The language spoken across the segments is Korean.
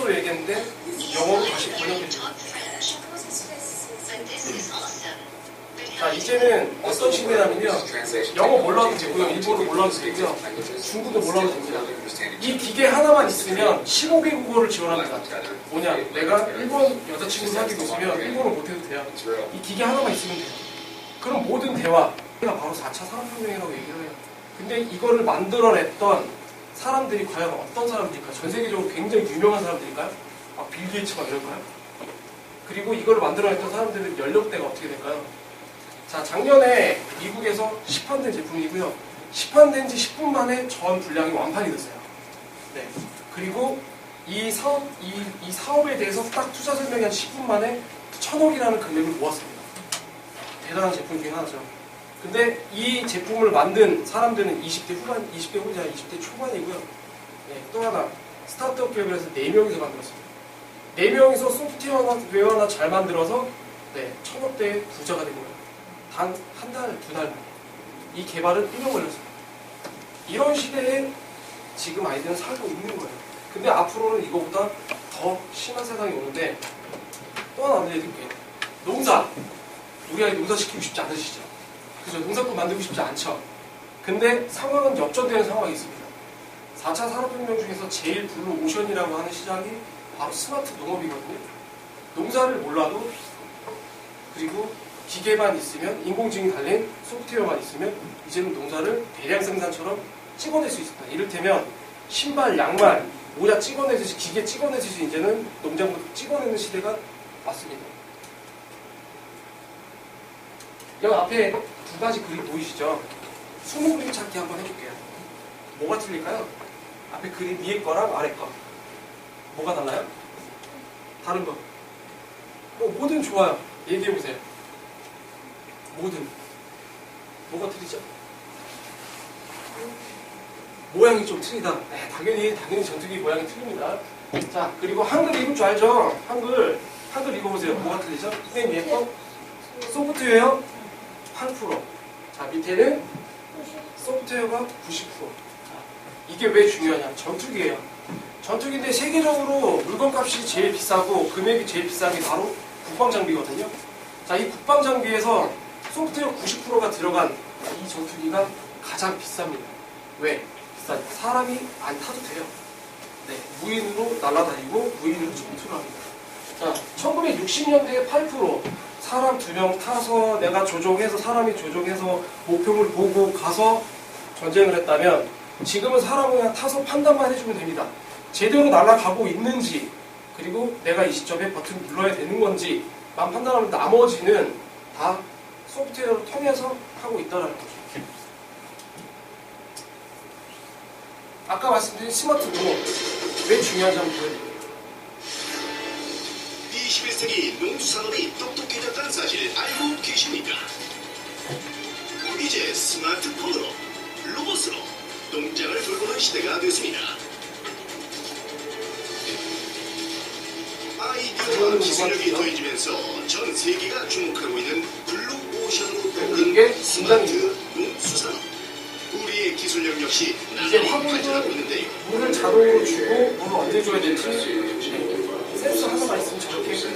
한글로 얘기했는데 영어로 다시 번역해줘요. 자, 이제는 어떤 시대냐면요, 영어 몰라도 되고요, 일본어 몰라도 되고요, 중국어 몰라도 됩니다. 이 기계 하나만 있으면 15개 국어를 지원합니다. 뭐냐, 내가 일본 여자친구 사귀고 있으면 일본어 못해도 돼요. 이 기계 하나만 있으면 돼요. 그럼 모든 대화가 바로 4차 산업혁명이라고 얘기를 해요. 근데 이거를 만들어냈던 사람들이 과연 어떤 사람들일까요? 전 세계적으로 굉장히 유명한 사람들일까요? 빌 게이츠 막 이럴까요? 그리고 이걸 만들어냈던 사람들은 연령대가 어떻게 될까요? 자, 작년에 미국에서 시판된 제품이고요. 시판된 지 10분 만에 전 분량이 완판이 됐어요. 네. 그리고 이 사업에 대해서 딱 투자 설명이 한 10분 만에 1000억이라는 금액을 모았습니다. 대단한 제품 중에 하나죠. 근데 이 제품을 만든 사람들은 20대 후반, 20대 후반, 20대 초반이고요. 네, 또 하나, 스타트업 기업을 해서 4명이서 만들었습니다. 4명이서 소프트웨어나 잘 만들어서 1000억대의 부자가 된 거예요. 단 한 달, 2달 만에. 이 개발은 1년 걸렸습니다. 이런 시대에 지금 아이들은 살고 있는 거예요. 근데 앞으로는 이거보다 더 심한 세상이 오는데, 또 하나 알려드릴게요. 농사. 우리 아이 농사 시키고 싶지 않으시죠? 그죠? 농사꾼 만들고 싶지 않죠? 근데 상황은 역전되는 상황이 있습니다. 4차 산업혁명 중에서 제일 블루 오션이라고 하는 시장이 바로 스마트 농업이거든요. 농사를 몰라도, 그리고 기계만 있으면, 인공지능이 달린 소프트웨어만 있으면 이제는 농사를 대량 생산처럼 찍어낼 수 있습니다. 이를테면 신발, 양말, 모자 찍어내듯이, 기계 찍어내듯이 이제는 농작물 찍어내는 시대가 왔습니다. 여기 앞에 두 가지 그림 보이시죠? 숨은 그림 찾기 한번 해볼게요. 뭐가 틀릴까요? 앞에 그림 위에 거랑 아래 거. 뭐가 달라요? 다른 거. 뭐든 좋아요. 얘기해보세요. 뭐든. 뭐가 틀리죠? 모양이 좀 틀리다. 네, 당연히 전투기 모양이 틀립니다. 자, 그리고 한글 읽을 줄 알죠? 한글 읽어보세요. 뭐가 틀리죠? 맨 위에 거 소프트웨어 8%. 자, 밑에는 소프트웨어가 90%. 자, 이게 왜 중요하냐? 전투기예요. 전투기인데 세계적으로 물건값이 제일 비싸고 금액이 제일 비싼 게 바로 국방장비거든요. 자, 이 국방장비에서 소프트웨어 90%가 들어간 이 전투기가 가장 비쌉니다. 왜? 비싸죠. 사람이 안 타도 돼요. 네, 무인으로 날아다니고 무인으로 전투를 합니다. 자, 1960년대에 8%. 사람 2명 타서 내가 조종해서, 사람이 조종해서 목표물 보고 가서 전쟁을 했다면, 지금은 사람은 그냥 타서 판단만 해주면 됩니다. 제대로 날아가고 있는지, 그리고 내가 이 시점에 버튼을 눌러야 되는 건지만 판단하면 나머지는 다 소프트웨어를 통해서 하고 있다는 거죠. 아까 말씀드린 스마트 농업, 왜 중요한지 한번 보여드릴게요. 21세기 농수산업이 똑똑해졌다는 사실 알고 계십니까? 이제 스마트폰으로, 로봇으로 농장을 돌보는 시대가 됐습니다. 아이디어와 기술력이 더해지면서 전 세계가 주목하고 있는 블루 오션으로 떠오른 스마트 농수산업. 우리의 기술력 역시 나날이 발전하고 있는데요. 물을 자동으로 주고 물을 언제 줘야 될지 센서 하나만 있으면 저렇게 해주세요.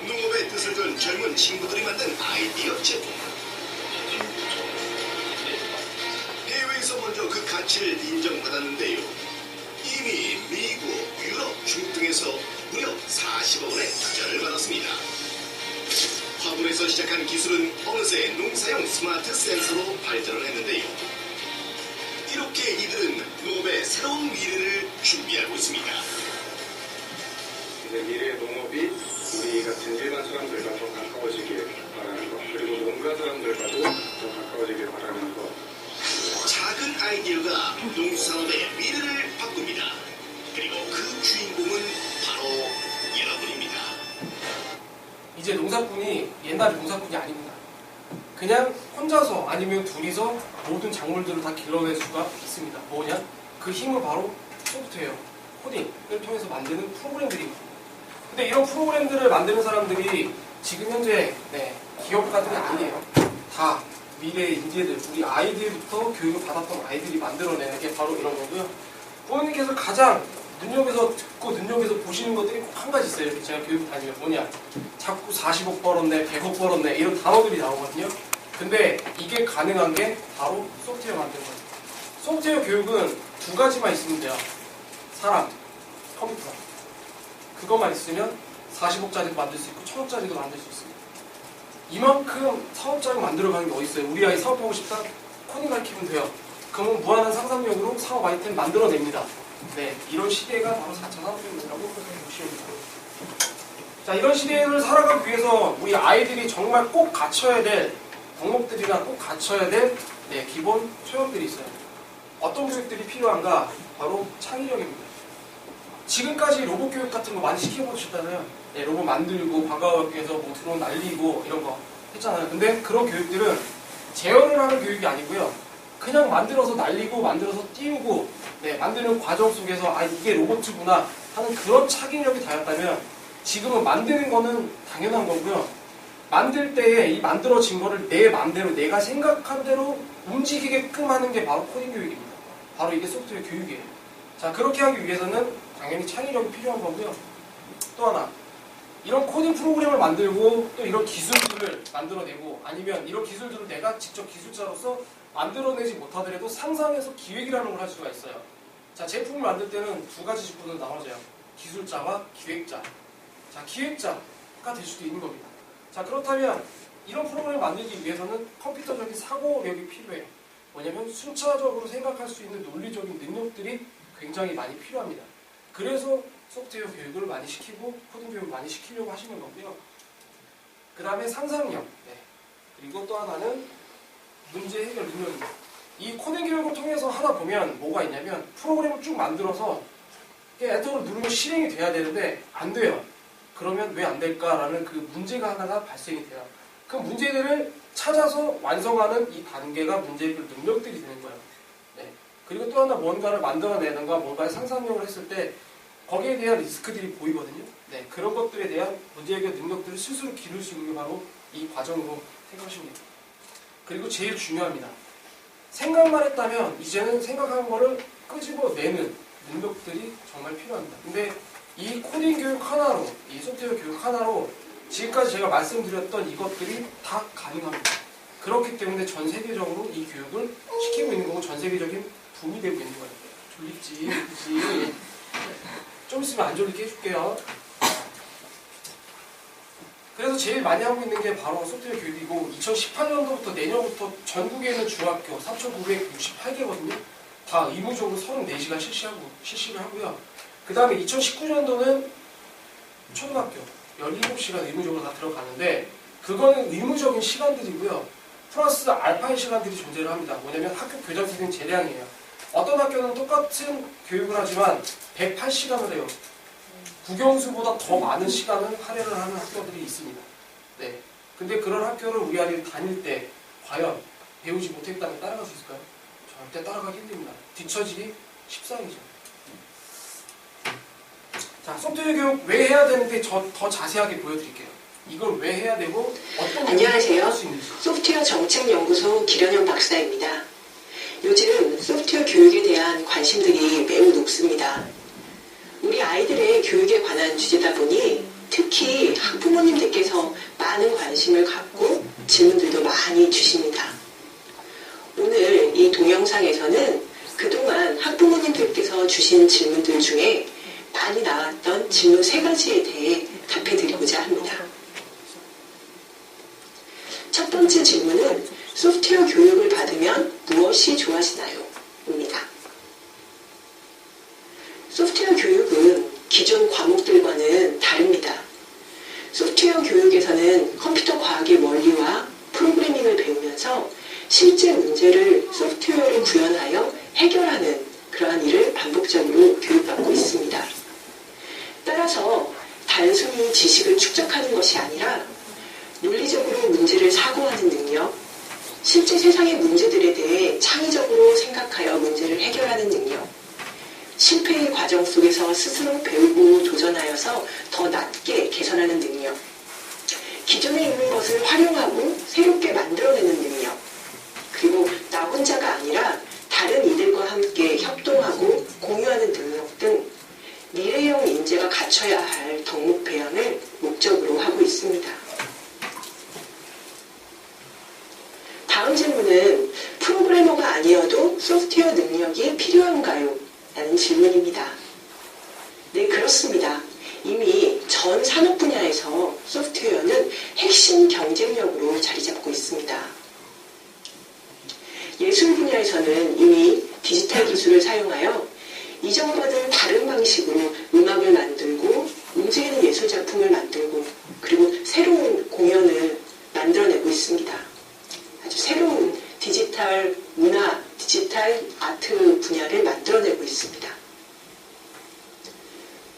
농업의 뜻을 둔 젊은 친구들이 만든 아이디어 제품. 해외에서 먼저 그 가치를 인정받았는데요. 이미 미국, 유럽, 중국 등에서 무려 40억 원의 투자를 받았습니다. 화분에서 시작한 기술은 어느새 농사용 스마트 센서로 발전을 했는데요. 이렇게 이들은 농업의 새로운 미래를 준비하고 있습니다. 이제 미래의 농업이 우리 같은 일반 사람들과 더 가까워지길 바라는 것, 그리고 농가 사람들과도 더 가까워지길 바라는 것. 작은 아이디어가 농수산업의 미래를 바꿉니다. 그리고 그 주인공은 바로 여러분입니다. 이제 농사꾼이 옛날의 농사꾼이 아닙니다. 그냥 혼자서 아니면 둘이서 모든 작물들을 다 길러낼 수가 있습니다. 뭐냐? 그 힘은 바로 소프트웨어, 코딩을 통해서 만드는 프로그램들입니다. 근데 이런 프로그램들을 만드는 사람들이 지금 현재 기업가들이 아니에요. 다 미래의 인재들, 우리 아이들부터 교육을 받았던 아이들이 만들어내는 게 바로 이런 거고요. 부모님께서 가장 눈여겨서 듣고 눈여겨서 보시는 것들이 꼭 한 가지 있어요. 이렇게 제가 교육 다니면 뭐냐, 자꾸 40억 벌었네, 100억 벌었네 이런 단어들이 나오거든요. 근데 이게 가능한 게 바로 소프트웨어 만드는 거예요. 소프트웨어 교육은 두 가지만 있으면 돼요. 사람, 컴퓨터. 그것만 있으면 40억짜리도 만들 수 있고 1000억짜리도 만들 수 있습니다. 이만큼 사업자를 만들어가는 게 어디 있어요? 우리 아이 사업하고 싶다? 코딩 가르치면 돼요. 그러면 무한한 상상력으로 사업 아이템 만들어냅니다. 네, 이런 시대가 바로 4차 산업革命이라고 보시면 됩니다. 자, 이런 시대를 살아가기 위해서 우리 아이들이 정말 꼭 갖춰야 될 덕목들이나 꼭 갖춰야 될 기본 소양들이 있어요. 어떤 교육들이 필요한가? 바로 창의력입니다. 지금까지 로봇 교육 같은 거 많이 시켜보셨잖아요. 네, 로봇 만들고 과학학교에서 뭐 드론 날리고 이런 거 했잖아요. 근데 그런 교육들은 재현을 하는 교육이 아니고요. 그냥 만들어서 날리고 만들어서 띄우고 만드는 과정 속에서 아 이게 로봇구나 하는 그런 창의력이 다였다면 지금은 만드는 거는 당연한 거고요. 만들 때에 이 만들어진 거를 내 마음대로 내가 생각한 대로 움직이게끔 하는 게 바로 코딩 교육입니다. 바로 이게 소프트웨어 교육이에요. 자, 그렇게 하기 위해서는 당연히 창의력이 필요한 거고요. 또 하나, 이런 코딩 프로그램을 만들고 또 이런 기술들을 만들어내고 아니면 이런 기술들을 내가 직접 기술자로서 만들어내지 못하더라도 상상해서 기획이라는 걸 할 수가 있어요. 자, 제품을 만들 때는 두 가지 직군으로 나눠져요. 기술자와 기획자. 자, 기획자가 될 수도 있는 겁니다. 자, 그렇다면 이런 프로그램을 만들기 위해서는 컴퓨터적인 사고력이 필요해요. 뭐냐면 순차적으로 생각할 수 있는 논리적인 능력들이 굉장히 많이 필요합니다. 그래서 소프트웨어 교육을 많이 시키고 코딩 교육을 많이 시키려고 하시는 거고요. 그 다음에 상상력. 그리고 또 하나는 문제 해결 능력입니다. 이 코딩 교육을 통해서 하다 보면 뭐가 있냐면 프로그램을 쭉 만들어서 엔터를 누르면 실행이 돼야 되는데 안 돼요. 그러면 왜 안 될까라는 그 문제가 하나가 발생이 돼요. 그 문제들을 찾아서 완성하는 이 단계가 문제 해결 능력들이 되는 거예요. 그리고 또 하나 뭔가를 만들어내는가 뭔가의 상상력을 했을 때 거기에 대한 리스크들이 보이거든요. 그런 것들에 대한 문제 해결 능력들을 스스로 기를 수 있는 게 바로 이 과정으로 생각하시면 됩니다. 그리고 제일 중요합니다. 생각만 했다면 이제는 생각한 거를 끄집어내는 능력들이 정말 필요합니다. 근데 이 코딩 교육 하나로, 이 소프트웨어 교육 하나로 지금까지 제가 말씀드렸던 이것들이 다 가능합니다. 그렇기 때문에 전 세계적으로 이 교육을 시키고 있는 거고 전 세계적인 붐이 되고 있는 거예요. 졸립지, 그치? 좀 있으면 안 졸리게 해줄게요. 그래서 제일 많이 하고 있는 게 바로 소프트웨어 교육이고 2018년도부터 내년부터 전국에 있는 중학교 3,968개거든요. 다 의무적으로 34시간 실시를 하고요. 그 다음에 2019년도는 초등학교 17시간 의무적으로 다 들어가는데 그거는 의무적인 시간들이고요. 플러스 알파의 시간들이 존재를 합니다. 뭐냐면 학교 교장 선생님 재량이에요. 어떤 학교는 똑같은 교육을 하지만 108시간을 해요. 국영수보다 더 많은 시간을 할애를 하는 학교들이 있습니다. 근데 그런 학교를 우리 아이들이 다닐 때 과연 배우지 못했다면 따라갈 수 있을까요? 절대 따라가기 힘듭니다. 뒤처지기 십상이죠. 자, 소프트웨어 교육 왜 해야 되는데 더 자세하게 보여드릴게요. 이걸 왜 해야 되고 어떤 안녕하세요. 할 수 있는지. 소프트웨어 정책연구소 기련영 박사입니다. 요즘 소프트웨어 교육에 대한 관심들이 매우 높습니다. 우리 아이들의 교육에 관한 주제다 보니 특히 학부모님들께서 많은 관심을 갖고 질문들도 많이 주십니다. 오늘 이 동영상에서는 그동안 학부모님들께서 주신 질문들 중에 많이 나왔던 질문 3가지에 대해 답해드리고자 합니다. 첫 번째 질문은 소프트웨어 교육을 받으면 무엇이 좋아지나요? 입니다. 소프트웨어 교육은 기존 과목들과는 다릅니다. 소프트웨어 교육에서는 컴퓨터 과학의 원리와 프로그래밍을 배우면서 실제 문제를 소프트웨어를 구현하여 해결하는 그러한 일을 반복적으로 교육받고 있습니다. 따라서 단순히 지식을 축적하는 것이 아니라 논리적으로 문제를 사고하는 능력, 실제 세상의 문제들에 대해 창의적으로 생각하여 문제를 해결하는 능력, 실패의 과정 속에서 스스로 배우고 도전하여서 더 낫게 개선하는 능력, 기존에 있는 것을 활용하고 새롭게 만들어내는 능력, 다음 질문은 프로그래머가 아니어도 소프트웨어 능력이 필요한가요? 라는 질문입니다. 네, 그렇습니다. 이미 전 산업 분야에서 소프트웨어는 핵심 경쟁력으로 자리 잡고 있습니다. 예술 분야에서는 이미 디지털 기술을 사용하여 이전과는 다른 방식으로 음악을 만들고 움직이는 예술 작품을 만들고 그리고 새로운 공연을 만들어내고 있습니다. 아주 새로운 디지털 문화, 디지털 아트 분야를 만들어내고 있습니다.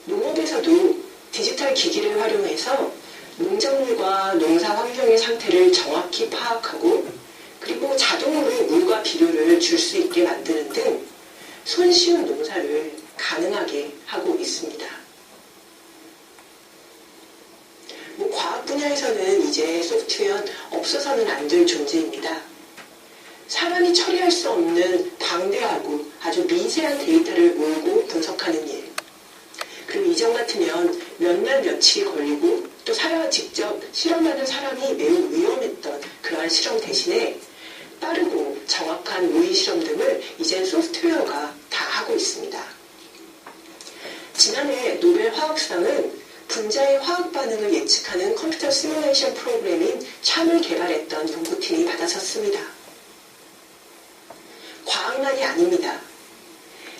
농업에서도 디지털 기기를 활용해서 농작물과 농사 환경의 상태를 정확히 파악하고 그리고 자동으로 물과 비료를 줄 수 있게 만드는 등 손쉬운 농사를 가능하게 하고 있습니다. 과학 분야에서는 이제 소프트웨어는 없어서는 안 될 존재입니다. 사람이 처리할 수 없는 방대하고 아주 미세한 데이터를 모으고 분석하는 일. 그리고 이전 같으면 몇 날 며칠이 걸리고 또 직접 실험하는 사람이 매우 위험했던 그러한 실험 대신에 빠르고 정확한 모의 실험 등을 이젠 소프트웨어가 다 하고 있습니다. 지난해 노벨 화학상은 분자의 화학 반응을 예측하는 컴퓨터 시뮬레이션 프로그램인 참을 개발했던 연구팀이 받아섰습니다. 과학만이 아닙니다.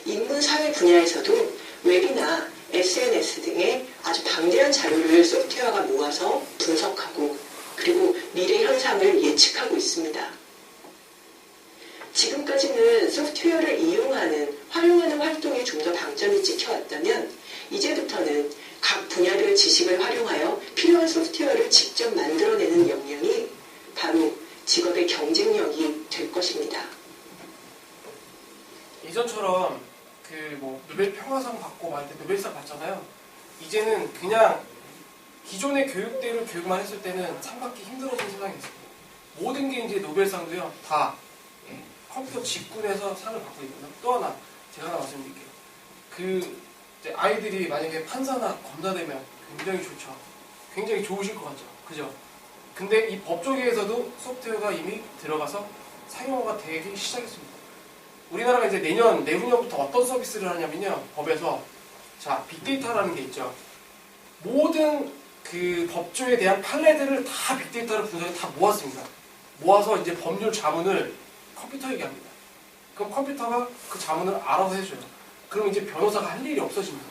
인문사회 분야에서도 웹이나 SNS 등의 아주 방대한 자료를 소프트웨어가 모아서 분석하고 그리고 미래 현상을 예측하고 있습니다. 지금까지는 소프트웨어를 활용하는 활동에 좀 더 방점이 찍혀왔다면 이제부터는 각 분야별 지식을 활용하여 필요한 소프트웨어를 직접 만들어내는 역량이 바로 직업의 경쟁력이 될 것입니다. 이전처럼 노벨 평화상 받고 막 이렇게 노벨상 받잖아요. 이제는 그냥 기존의 교육대로 교육만 했을 때는 상 받기 힘들어진 세상이 있습니다. 모든 게 이제 노벨상도요 다 컴퓨터 직군에서 상을 받고 있거든요. 또 하나 제가 하나 말씀드릴게요. 이제 아이들이 만약에 판사나 검사 되면 굉장히 좋죠. 굉장히 좋으실 것 같죠. 그죠? 근데 이 법조계에서도 소프트웨어가 이미 들어가서 상용화가 되기 시작했습니다. 우리나라가 이제 내후년부터 어떤 서비스를 하냐면요. 법에서 빅데이터라는 게 있죠. 모든 그 법조에 대한 판례들을 다 빅데이터로 분석해 다 모았습니다. 모아서 이제 법률 자문을 컴퓨터에게 합니다. 그럼 컴퓨터가 그 자문을 알아서 해줘요. 그럼 이제 변호사가 할 일이 없어집니다.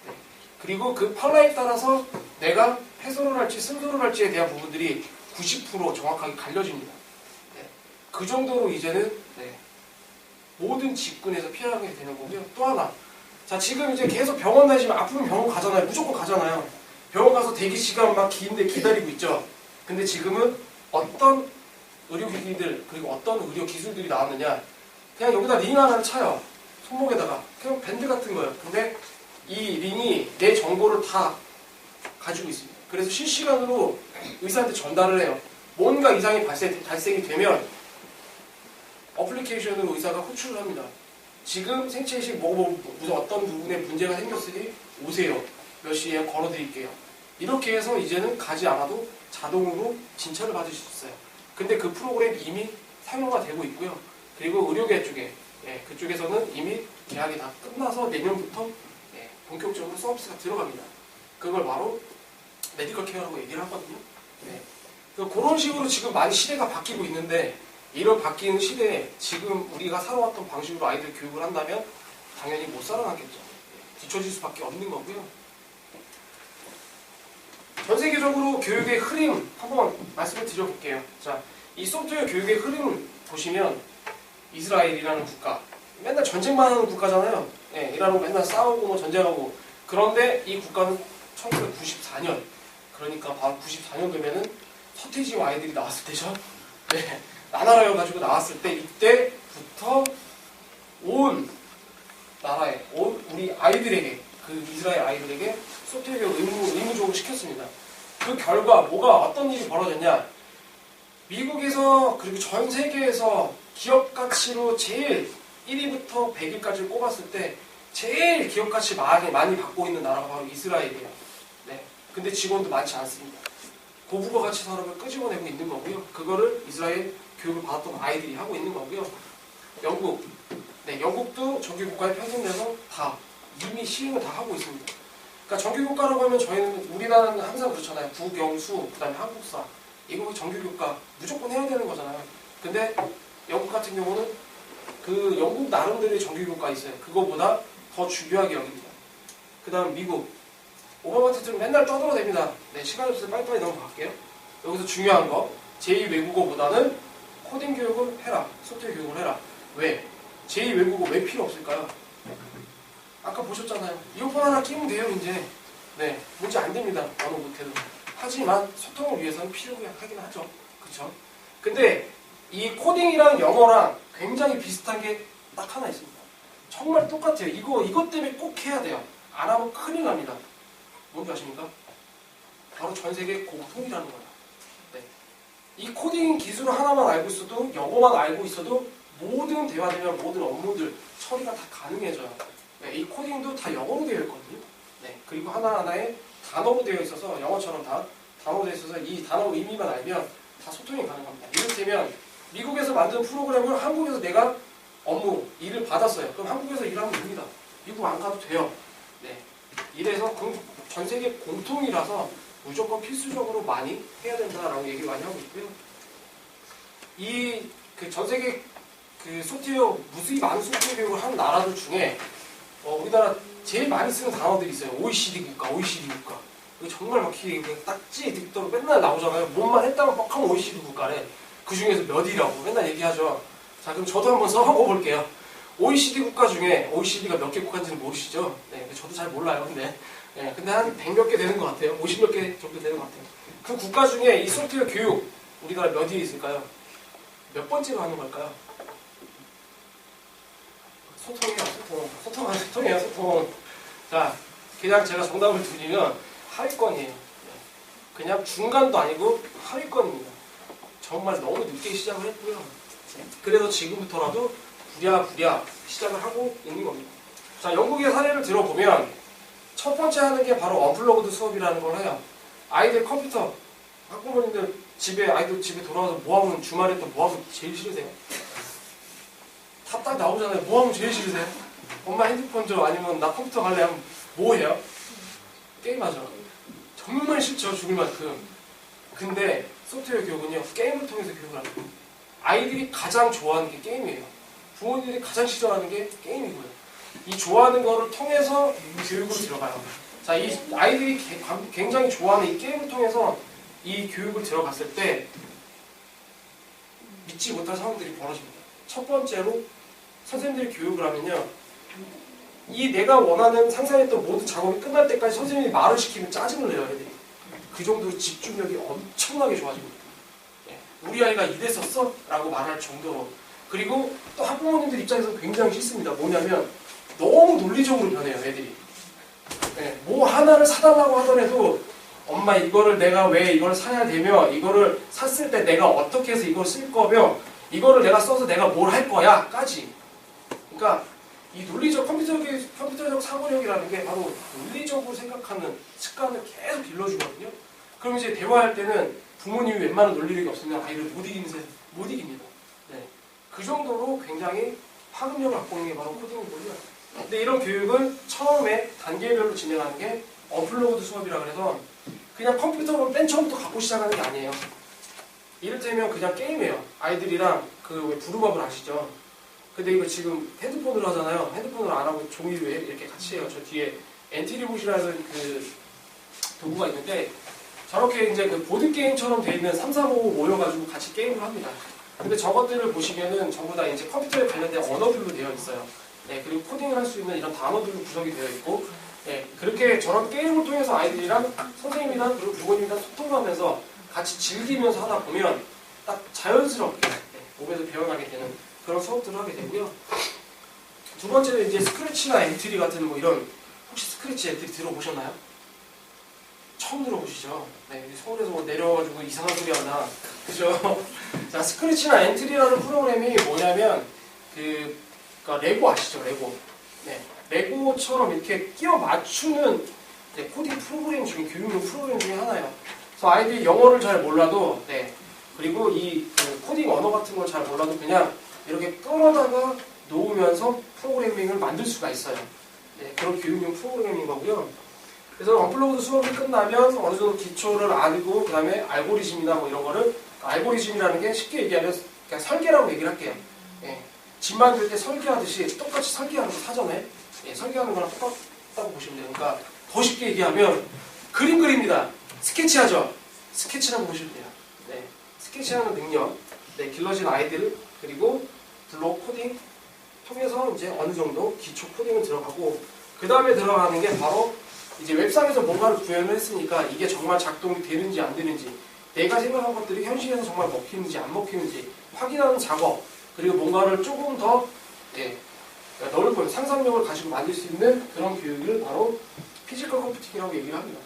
네. 그리고 그 판례에 따라서 내가 패소를 할지 승소를 할지에 대한 부분들이 90% 정확하게 갈려집니다. 네. 그 정도로 이제는 모든 직군에서 피하게 되는 거고요. 또 하나, 지금 이제 계속 병원 다니시면 아프면 병원 가잖아요. 무조건 가잖아요. 병원 가서 대기 시간 막 긴데 기다리고 있죠. 근데 지금은 어떤 의료기기들 그리고 어떤 의료 기술들이 나왔느냐, 그냥 여기다 링 하나를 차요. 손목에다가 그냥 밴드 같은 거예요. 근데 이 링이 내 정보를 다 가지고 있습니다. 그래서 실시간으로 의사한테 전달을 해요. 뭔가 이상이 발생이 되면 어플리케이션으로 의사가 호출을 합니다. 지금 생체이식 무슨 어떤 부분에 문제가 생겼으니 오세요. 몇 시에 걸어드릴게요. 이렇게 해서 이제는 가지 않아도 자동으로 진찰을 받을 수 있어요. 근데 그 프로그램이 이미 상용화 되고 있고요. 그리고 의료계 쪽에 그쪽에서는 이미 계약이 다 끝나서 내년부터 본격적으로 서비스가 들어갑니다. 그걸 바로 메디컬 케어라고 얘기를 하거든요. 그런 식으로 지금 많이 시대가 바뀌고 있는데, 이런 바뀌는 시대에 지금 우리가 살아왔던 방식으로 아이들 교육을 한다면 당연히 못 살아남겠죠. 뒤처질 수밖에 없는 거고요. 전 세계적으로 교육의 흐름 한번 말씀을 드려볼게요. 이 소프트웨어 교육의 흐름 보시면 이스라엘이라는 국가, 맨날 전쟁만 하는 국가잖아요. 이라는 맨날 싸우고 뭐 전쟁하고. 그런데 이 국가는 1994년, 그러니까 바로 94년 되면은 서태지와 아이들이 나왔을 때죠. 나나라여가지고 나왔을 때, 이때부터 온 나라에, 우리 아이들에게, 그 이스라엘 아이들에게 소프트웨어 의무적으로 시켰습니다. 그 결과 어떤 일이 벌어졌냐? 미국에서 그리고 전 세계에서 기업 가치로 제일 1위부터 100위까지 꼽았을 때 제일 기업 가치 많이 받고 있는 나라가 바로 이스라엘이에요. 근데 직원도 많지 않습니다. 고국어 가치 산업을 끄집어내고 있는 거고요. 그거를 이스라엘 교육을 받았던 아이들이 하고 있는 거고요. 영국, 네, 영국도 정규국가에 편성돼서 다 이미 시행을 다 하고 있습니다. 그러니까 정규국가라고 하면 저희는 우리나라는 항상 그렇잖아요. 국영수, 그다음에 한국사, 이거 정규국가 무조건 해야 되는 거잖아요. 근데 영국 같은 경우는 그 영국 나름대로의 정규국가 있어요. 그거보다 더 중요하게 여깁니다. 그다음 미국, 오바마 대통령 맨날 떠들어댑니다. 네, 시간이 없어서 빨리빨리 넘어갈게요. 여기서 중요한 거, 제2외국어보다는 코딩 교육을 해라, 소프트웨어 교육을 해라. 왜? 제2외국어 왜 필요 없을까요? 아까 보셨잖아요. 이어폰 하나 끼면 돼요, 이제. 네, 문제 안 됩니다. 언어 못해도. 하지만 소통을 위해서는 필요하긴 하죠. 그쵸? 근데 이 코딩이랑 영어랑 굉장히 비슷한 게 딱 하나 있습니다. 정말 똑같아요. 이것 때문에 꼭 해야 돼요. 안 하면 큰일 납니다. 뭔지 아십니까? 바로 전 세계 공통이라는 거예요. 네. 이 코딩 기술 하나만 알고 있어도, 영어만 알고 있어도 모든 대화되면 모든 업무들 처리가 다 가능해져요. 네, 이 코딩도 다 영어로 되어 있거든요. 네, 그리고 하나하나에 단어로 되어 있어서 영어처럼 다 단어로 되어 있어서 이 단어 의미만 알면 다 소통이 가능합니다. 이를테면 미국에서 만든 프로그램을 한국에서 내가 업무, 일을 받았어요. 그럼 한국에서 일하면 됩니다. 미국 안 가도 돼요. 네, 이래서 전 세계 공통이라서 무조건 필수적으로 많이 해야 된다라고 얘기를 많이 하고 있고요. 이 전 세계 소프트웨어, 무수히 많은 소프트웨어 교육을 하는 나라들 중에 우리나라 제일 많이 쓰는 단어들이 있어요. OECD 국가. 이거 정말 막히게 딱지에 득도로 맨날 나오잖아요. 뭔만 했다면 뻑하면 OECD 국가래. 그 중에서 몇이라고 맨날 얘기하죠. 자, 그럼 저도 한번 써먹어볼게요. OECD 국가 중에, OECD가 몇 개 국가인지는 모르시죠? 네, 저도 잘 몰라요. 근데 한 100몇 개 되는 것 같아요. 50몇 개 정도 되는 것 같아요. 그 국가 중에 이 소프트웨어 교육, 우리나라 몇 위에 있을까요? 몇 번째로 하는 걸까요? 소통이에요. 자, 그냥 제가 정답을 드리면 하위권이에요. 그냥 중간도 아니고 하위권입니다. 정말 너무 늦게 시작을 했고요. 그래서 지금부터라도 부랴부랴 시작을 하고 있는 겁니다. 자, 영국의 사례를 들어보면 첫 번째 하는 게 바로 언플러그드 수업이라는 걸 해요. 아이들 컴퓨터, 학부모님들 아이들 집에 돌아와서 뭐하면, 주말에 또 뭐하면 제일 싫으세요? 다 딱 나오잖아요. 뭐하면 제일 싫으세요? 엄마 핸드폰 줘, 아니면 나 컴퓨터 갈래 하면 뭐 해요? 게임하죠. 정말 싫죠, 죽을 만큼. 근데 소프트웨어 교육은요, 게임을 통해서 교육을 합니다. 아이들이 가장 좋아하는 게 게임이에요. 부모님들이 가장 싫어하는 게 게임이고요. 이 좋아하는 거를 통해서 교육으로 들어가요. 자, 이 아이들이 굉장히 좋아하는 이 게임을 통해서 이 교육을 들어갔을 때 믿지 못할 상황들이 벌어집니다. 첫 번째로 선생님들이 교육을 하면요, 이 내가 원하는 상상했던 모든 작업이 끝날 때까지 선생님이 말을 시키면 짜증을 내요, 애들이. 그 정도로 집중력이 엄청나게 좋아집니다. 우리 아이가 이랬었어? 라고 말할 정도로. 그리고 또 학부모님들 입장에서 굉장히 싫습니다. 뭐냐면 너무 논리적으로 변해요, 애들이. 뭐 하나를 사달라고 하더라도 엄마 이거를 내가 왜 이걸 사야 되며, 이거를 샀을 때 내가 어떻게 해서 이걸 쓸 거며, 이거를 내가 써서 내가 뭘 할 거야 까지. 그러니까 이 논리적 컴퓨터적 사고력이라는 게 바로 논리적으로 생각하는 습관을 계속 길러주거든요. 그럼 이제 대화할 때는 부모님이 웬만한 논리력이 없으면 아이를 못 이깁니다. 네. 그 정도로 굉장히 파급력을 갖고 있는 게 바로 코딩이거든요. 근데 이런 교육을 처음에 단계별로 진행하는 게 언플러그드 수업이라 그래서 그냥 컴퓨터로 맨 처음부터 갖고 시작하는 게 아니에요. 이를테면 그냥 게임이에요. 아이들이랑 왜 부루마블 아시죠? 근데 이거 지금 핸드폰으로 하잖아요. 핸드폰으로 안 하고 종이로 이렇게 같이 해요. 저 뒤에 엔트리봇이라는 그 도구가 있는데 저렇게 이제 그 보드게임처럼 돼 있는 3, 4, 5 모여가지고 같이 게임을 합니다. 근데 저것들을 보시면은 전부 다 이제 컴퓨터에 관련된 언어들로 되어 있어요. 네, 그리고 코딩을 할 수 있는 이런 단어들로 구성이 되어 있고, 네, 그렇게 저런 게임을 통해서 아이들이랑 선생님이랑 그리고 부모님이랑 소통하면서 같이 즐기면서 하다 보면 딱 자연스럽게 몸에서 배워나게 되는 그런 수업들을 하게 되고요. 두 번째는 이제 스크래치나 엔트리 같은 뭐 이런, 혹시 스크래치 엔트리 들어보셨나요? 처음 들어보시죠? 네, 서울에서 뭐 내려와가지고 이상한 소리 하나, 그죠? 자, 스크래치나 엔트리라는 프로그램이 뭐냐면 그러니까 레고 아시죠? 레고. 네, 레고처럼 이렇게 끼워 맞추는 코딩 프로그램 중에, 교육용 프로그램 중에 하나예요. 그래서 아이들이 영어를 잘 몰라도, 그리고 그 코딩 언어 같은 걸 잘 몰라도 그냥 이렇게 끌어다가 놓으면서 프로그래밍을 만들 수가 있어요. 그런 교육용 프로그래밍인 거고요. 그래서 언플러그드 수업이 끝나면 어느 정도 기초를 알고, 그 다음에 알고리즘이나 뭐 이런 거를, 알고리즘이라는 게 쉽게 얘기하면 그냥 설계라고 얘기를 할게요. 집 만들 때 설계하듯이 똑같이 설계하는 거 사전에, 설계하는 거랑 똑같다고 보시면 돼요. 그러니까 더 쉽게 얘기하면 그림 그립니다. 스케치하죠. 스케치라고 보시면 돼요. 스케치하는 능력, 길러진 아이들, 그리고 블록 코딩 통해서 이제 어느 정도 기초 코딩은 들어가고, 그 다음에 들어가는 게 바로 이제 웹상에서 뭔가를 구현을 했으니까 이게 정말 작동이 되는지 안 되는지, 내가 생각한 것들이 현실에서 정말 먹히는지 안 먹히는지 확인하는 작업, 그리고 뭔가를 조금 더 넓은 상상력을 가지고 만들 수 있는 그런 교육을 바로 피지컬 컴퓨팅이라고 얘기를 합니다.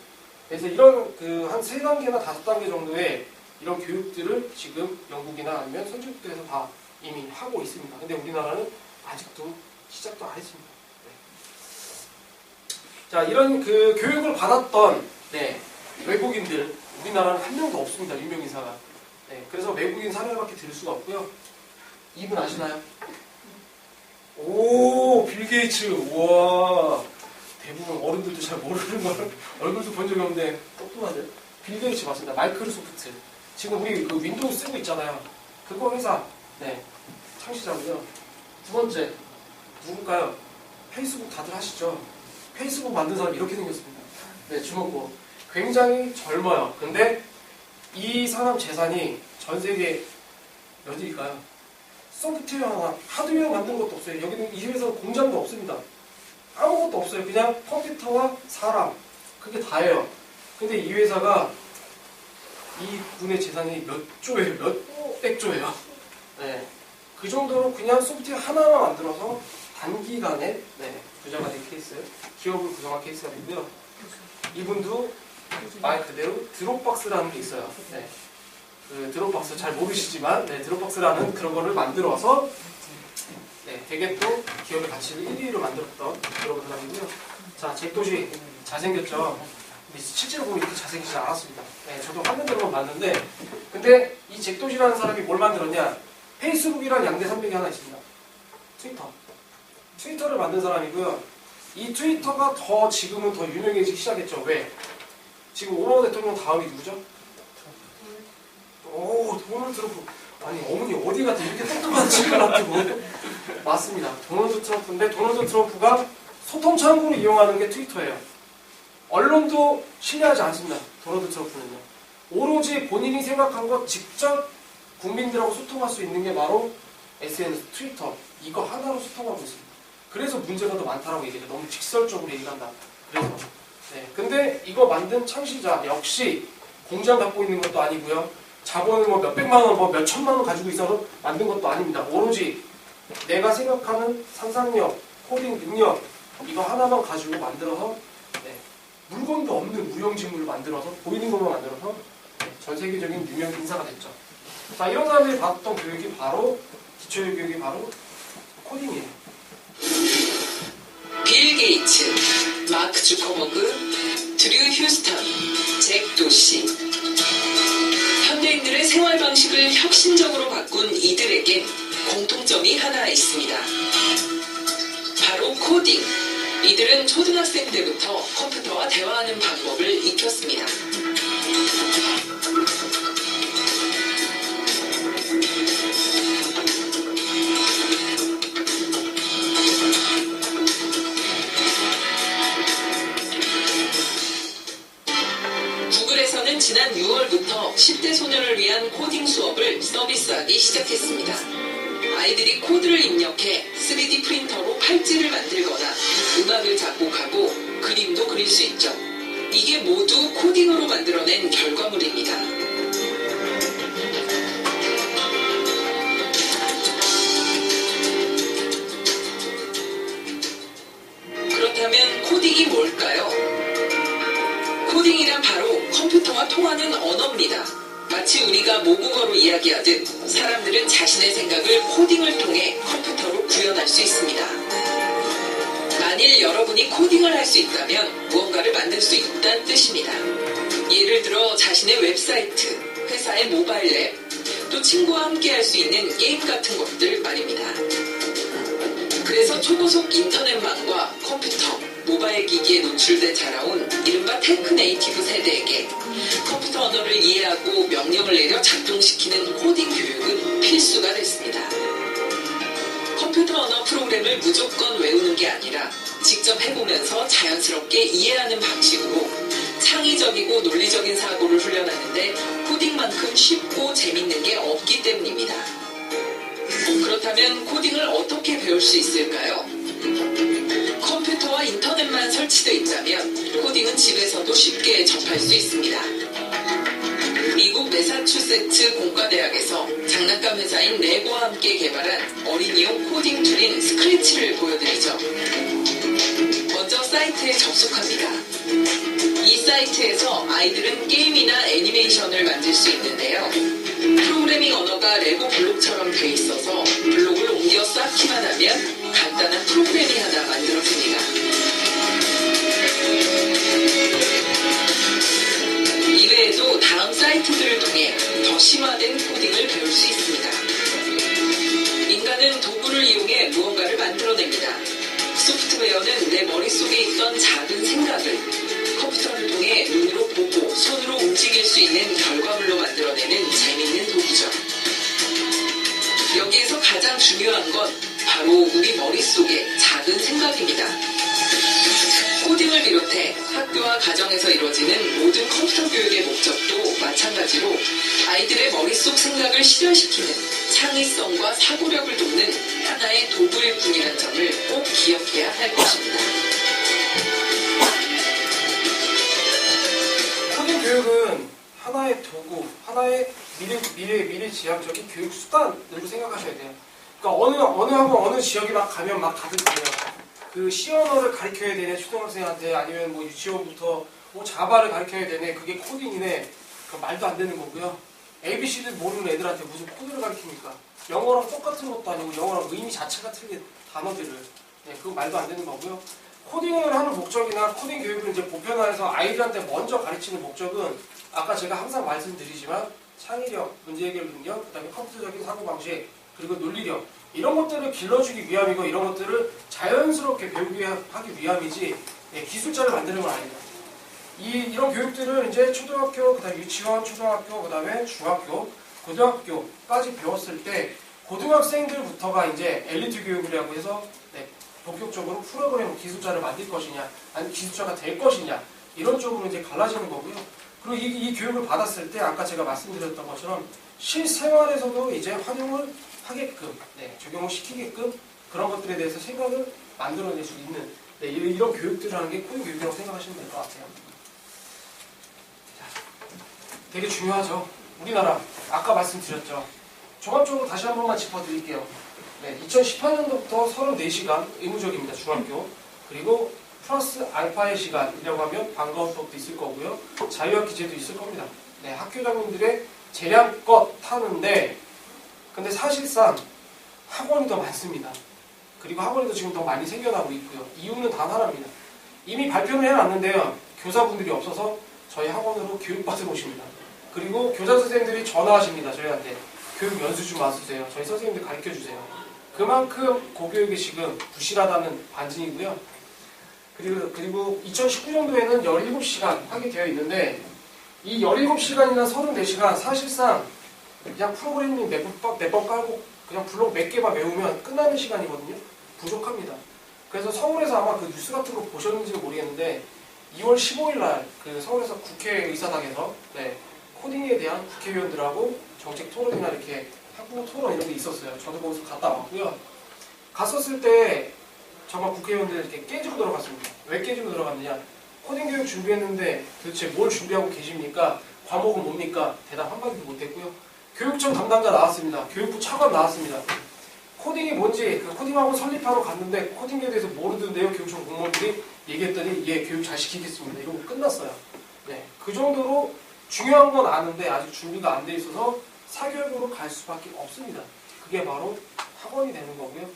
그래서 이런 한 3단계나 5단계 정도의 이런 교육들을 지금 영국이나 아니면 선진국에서 다 이미 하고 있습니다. 근데 우리나라는 아직도 시작도 안 했습니다. 자, 이런 그 교육을 받았던 외국인들, 우리나라는 한 명도 없습니다. 유명 인사가. 그래서 외국인 사례밖에 들 수가 없고요. 이분 아시나요? 오, 빌 게이츠. 우와. 대부분 어른들도 잘 모르는 걸 얼굴도 본 적이 없는데 똑똑하죠. 빌 게이츠 맞습니다. 마이크로소프트. 지금 우리 그 윈도우 쓰고 있잖아요. 그거 회사 창시자고요. 두 번째 누굴까요? 페이스북 다들 하시죠. 페이스북 만든 사람 이렇게 생겼습니다. 주먹고 굉장히 젊어요. 근데 이 사람 재산이 전 세계 몇일까요? 소프트웨어 하나, 하드웨어 만든 것도 없어요. 여기는 이 회사는 공장도 없습니다. 아무것도 없어요. 그냥 컴퓨터와 사람, 그게 다예요. 근데 이 회사가 이 분의 재산이 몇 조예요? 몇백 조예요. 그 정도로 그냥 소프트웨어 하나만 만들어서 단기간에 부자가 된 케이스, 기업을 구성한 케이스가 되고요. 이분도 말 그대로 드롭박스라는 게 있어요. 그 드롭박스 잘 모르시지만 드롭박스라는 그런 거를 만들어서 되게 또 기업의 가치를 1위로 만들었던 그런 사람이고요. 자, 잭도시 잘생겼죠. 근데 실제로 보면 이렇게 잘생기지 않았습니다. 저도 화면으로만 봤는데, 근데 이 잭도시라는 사람이 뭘 만들었냐? 페이스북이랑 양대 산맥이 하나 있습니다. 트위터를 만든 사람이고요. 이 트위터가 지금은 더 유명해지기 시작했죠. 왜? 지금 오바마 대통령 다음이 누구죠? 오, 도널드 트럼프. 아니, 어머니 어디 갔다 이렇게 똑똑한 친구를 놔두고. 맞습니다. 도널드 트럼프인데, 도널드 트럼프가 소통 창구로 이용하는 게 트위터예요. 언론도 신뢰하지 않습니다. 도널드 트럼프는요. 오로지 본인이 생각한 것 직접 국민들하고 소통할 수 있는 게 바로 SNS, 트위터, 이거 하나로 소통하고 있습니다. 그래서 문제가 더 많다라고 얘기해요. 너무 직설적으로 얘기한다. 그래서. 근데 이거 만든 창시자 역시 공장 갖고 있는 것도 아니고요. 자본을 뭐 몇백만 원, 뭐 몇천만 원 가지고 있어서 만든 것도 아닙니다. 오로지 내가 생각하는 상상력, 코딩 능력, 이거 하나만 가지고 만들어서 물건도 없는 무용지물을 만들어서 보이는 것만 만들어서 전 세계적인 유명 인사가 됐죠. 자, 이런 사람들이 받았던 교육이 바로 기초의 교육이 바로 코딩이에요. 빌 게이츠, 마크 주커버그, 드류 휴스턴, 잭 도시. 현대인들의 생활 방식을 혁신적으로 바꾼 이들에겐 공통점이 하나 있습니다. 바로 코딩. 이들은 초등학생 때부터 컴퓨터와 대화하는 방법을 익혔습니다. 구글에서는 지난 6월부터 10대 소녀를 위한 코딩 수업을 서비스하기 시작했습니다. 아이들이 코드를 입력해 3D 프린터로 팔찌를 만들거나 음악을 작곡하고 그림도 그릴 수 있죠. 이게 모두 코딩으로 만들어낸 결과물입니다. 그렇다면 코딩이 뭘까요? 코딩이란 바로 컴퓨터와 통하는 언어입니다. 마치 우리가 모국어로 이야기하듯 사람들은 자신의 생각을 코딩을 통해 컴퓨터로 구현할 수 있습니다. 만일 여러분이 코딩을 할 수 있다면 무언가를 만들 수 있다는 뜻입니다. 예를 들어 자신의 웹사이트, 회사의 모바일 앱, 또 친구와 함께 할 수 있는 게임 같은 것들 말입니다. 그래서 초고속 인터넷망과 컴퓨터, 모바일 기기에 노출돼 자라온 이른바 테크 네이티브 세대에게 컴퓨터 언어를 이해하고 명령을 내려 작동시키는 코딩 교육은 필수가 됐습니다. 컴퓨터 언어 프로그램을 무조건 외우는 게 아니라 직접 해보면서 자연스럽게 이해하는 방식으로 창의적이고 논리적인 사고를 훈련하는데 코딩만큼 쉽고 재밌는 게 없기 때문입니다. 그렇다면 코딩을 어떻게 배울 수 있을까요? 컴퓨터와 인터넷만 설치되어 있다면 코딩은 집에서도 쉽게 접할 수 있습니다. 미국 매사추세츠 공과대학에서 장난감 회사인 레고와 함께 개발한 어린이용 코딩 툴인 스크래치를 보여드리죠. 먼저 사이트에 접속합니다. 이 사이트에서 아이들은 게임이나 애니메이션을 만들 수 있는데요. 프로그래밍 언어가 레고 블록처럼 돼 있어서 블록을 옮겨 쌓기만 하면 간단한 프로그램이 하나 만들어집니다. 이외에도 다음 사이트들을 통해 더 심화된 코딩을 배울 수 있습니다. 인간은 도구를 이용해 무언가를 만들어냅니다. 소프트웨어는 내 머릿속에 있던 작은 생각을 컴퓨터를 통해 눈으로 보고 손으로 움직일 수 있는 결과물로 만들어내는 재밌는 도구죠. 여기에서 가장 중요한 건 바로 우리 머릿속의 작은 생각입니다. 코딩을 비롯해 학교와 가정에서 이루어지는 모든 컴퓨터 교육의 목적도 마찬가지로 아이들의 머릿속 생각을 실현시키는 창의성과 사고력을 돕는 하나의 도구일 뿐이라는 점을 꼭 기억해야 할 것입니다. 코딩 교육은 하나의 도구, 하나의 미래지향적인 교육 수단으로 생각하셔야 돼요. 그러니까 어느 학원, 어느 지역에 막 가면 막 다들 그래요. 그 C 언어를 가르쳐야 되네, 초등학생한테. 아니면 뭐 유치원부터 뭐 자바를 가르쳐야 되네. 그게 코딩이네. 그 말도 안 되는 거고요. ABC를 모르는 애들한테 무슨 코드를 가르칩니까? 영어랑 똑같은 것도 아니고 영어랑 의미 자체가 틀린 단어들을. 네, 그거 말도 안 되는 거고요. 코딩을 하는 목적이나 코딩 교육을 이제 보편화해서 아이들한테 먼저 가르치는 목적은 아까 제가 항상 말씀드리지만 창의력, 문제 해결 능력, 그다음에 컴퓨터적인 사고방식, 그리고 논리력 이런 것들을 길러주기 위함이고 이런 것들을 자연스럽게 배우게 하기 위함이지 기술자를 만드는 건 아닙니다. 이런 교육들을 이제 초등학교, 그다음에 유치원, 초등학교, 그다음에 중학교, 고등학교까지 배웠을 때 고등학생들부터가 이제 엘리트 교육이라고 해서 본격적으로 프로그램 기술자를 만들 것이냐, 아니면 기술자가 될 것이냐 이런 쪽으로 이제 갈라지는 거고요. 그리고 이 교육을 받았을 때 아까 제가 말씀드렸던 것처럼 실생활에서도 이제 활용을 하게끔, 적용을 시키게끔 그런 것들에 대해서 생각을 만들어낼 수 있는 이런 교육들을 하는 게 코딩 교육이라고 생각하시면 될 것 같아요. 되게 중요하죠. 우리나라 아까 말씀드렸죠. 종합적으로 다시 한 번만 짚어드릴게요. 2018년도부터 34시간 의무적입니다. 중학교. 그리고 플러스 알파의 시간이라고 하면 방과후 수업도 있을 거고요. 자유학 기제도 있을 겁니다. 학교장님들의 재량껏 타는데 근데 사실상 학원이 더 많습니다. 그리고 학원에도 지금 더 많이 생겨나고 있고요. 이유는 단 하나입니다. 이미 발표를 해놨는데요. 교사분들이 없어서 저희 학원으로 교육받으러 오십니다. 그리고 교사 선생님들이 전화하십니다. 저희한테 교육 연수 좀 와주세요. 저희 선생님들 가르쳐주세요. 그만큼 고교육이 지금 부실하다는 반증이고요. 그리고 2019년도에는 17시간 하게 되어 있는데 이 17시간이나 34시간 사실상 그냥 프로그래밍 몇 번 깔고 그냥 블록 몇 개만 외우면 끝나는 시간이거든요. 부족합니다. 그래서 서울에서 아마 그 뉴스 같은 거 보셨는지 모르겠는데 2월 15일 날 그 서울에서 국회의사당에서 코딩에 대한 국회의원들하고 정책 토론이나 이렇게 학부모 토론 이런 게 있었어요. 저도 거기서 갔다 왔고요. 갔었을 때 정말 국회의원들 이렇게 깨지고 들어갔습니다. 왜 깨지고 들어갔느냐? 코딩 교육 준비했는데 도대체 뭘 준비하고 계십니까? 과목은 뭡니까? 대답 한마디도 못했고요. 교육청 담당자 나왔습니다. 교육부 차관 나왔습니다. 코딩이 뭔지 그 코딩학원 설립하러 갔는데 코딩에 대해서 모르던데요. 교육청 공무원들이 얘기했더니 예, 교육 잘 시키겠습니다. 이러고 끝났어요. 그 정도로 중요한 건 아는데 아직 준비가 안 돼 있어서 사교육으로 갈 수밖에 없습니다. 그게 바로 학원이 되는 거고요.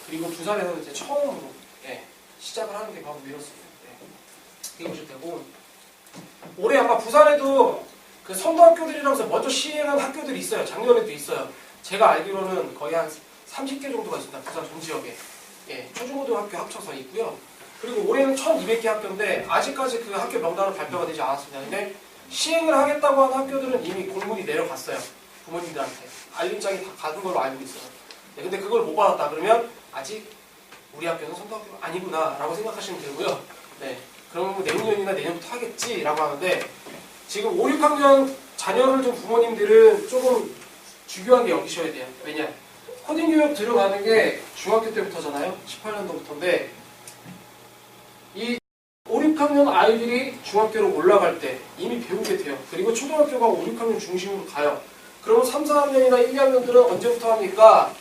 그리고 부산에서 이제 처음으로 시작을 하는 게 바로 이렇습니다. 이게 보실 테고 올해 아마 부산에도 그 선도학교들이라면서 먼저 시행한 학교들이 있어요. 작년에도 있어요. 제가 알기로는 거의 한 30개 정도가 있습니다. 부산 전 지역에. 예, 초중고등학교 합쳐서 있고요. 그리고 올해는 1200개 학교인데 아직까지 그 학교 명단은 발표가 되지 않았습니다. 근데 시행을 하겠다고 하는 학교들은 이미 공문이 내려갔어요. 부모님들한테. 알림장이 다 가는 걸로 알고 있어요. 네, 근데 그걸 못 받았다 그러면 아직 우리 학교는 선도학교가 아니구나 라고 생각하시면 되고요. 네, 그러면 내후년이나 내년부터 하겠지라고 하는데 지금 5, 6학년 자녀를 둔 부모님들은 조금 중요한 게 여기셔야 돼요. 왜냐? 코딩 교육 들어가는 게 중학교 때부터잖아요. 18년도부터인데 이 5, 6학년 아이들이 중학교로 올라갈 때 이미 배우게 돼요. 그리고 초등학교가 5, 6학년 중심으로 가요. 그러면 3, 4학년이나 1, 2학년들은 언제부터 합니까?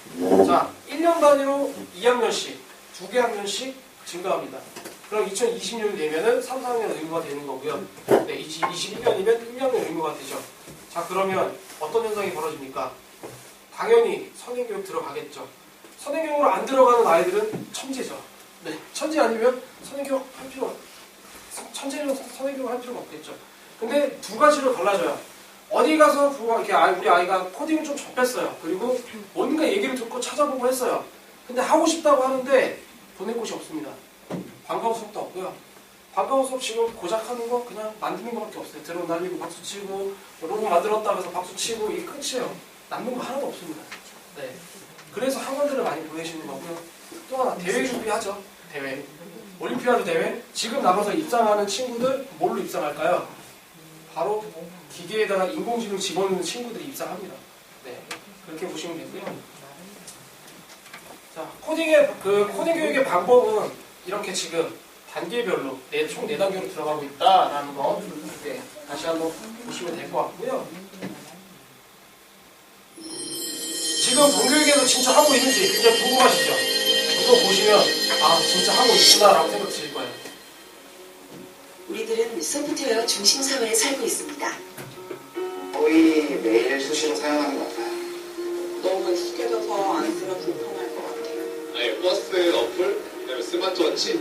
자, 1년 단위로 2학년씩, 2개 학년씩 증가합니다. 그럼 2020년이 되면은 3, 4학년 의무가 되는 거고요. 네, 21년이면 1학년 의무가 되죠. 자, 그러면 어떤 현상이 벌어집니까? 당연히 선행교육 들어가겠죠. 선행교육으로 안 들어가는 아이들은 천재죠. 네, 천재 아니면 선행교육 할 필요, 천재는 선행교육 할 필요가 없겠죠. 근데 두 가지로 갈라져요. 어디 가서 이렇게 우리 아이가 코딩을 좀 접했어요. 그리고 뭔가 얘기를 듣고 찾아보고 했어요. 근데 하고 싶다고 하는데 보낼 곳이 없습니다. 방과후 수업도 없고요. 방과후 수업 지금 고작 하는 거 그냥 만드는 거밖에 없어요. 드론 날리고 박수 치고 로봇 만들었다 그래서 박수 치고 이게 끝이에요. 남는 거 하나도 없습니다. 네. 그래서 학원들을 많이 보내시는 거고요. 또 하나 대회 준비하죠. 대회. 올림피아드 대회. 지금 나가서 입상하는 친구들 뭘로 입상할까요? 바로 기계에다가 인공지능 집어넣는 친구들이 입상합니다. 네. 그렇게 보시면 되고요. 자, 코딩 교육의 방법은 이렇게 지금 단계별로 총 4단계로 들어가고 있다라는 거 네, 다시 한번 보시면 될 것 같고요. 지금 본교육에서 진짜 하고 있는지 굉장히 궁금하시죠? 그거 보시면 아 진짜 하고 있구나 라고 생각 드실 거예요. 우리들은 소프트웨어 중심 사회에 살고 있습니다. 거의 매일 수시로 사용하는 것 같아요. 너무 익숙해져서 안 쓰면 불편할 것 같아요. 아니, 버스 어플, 그다음에 스마트워치,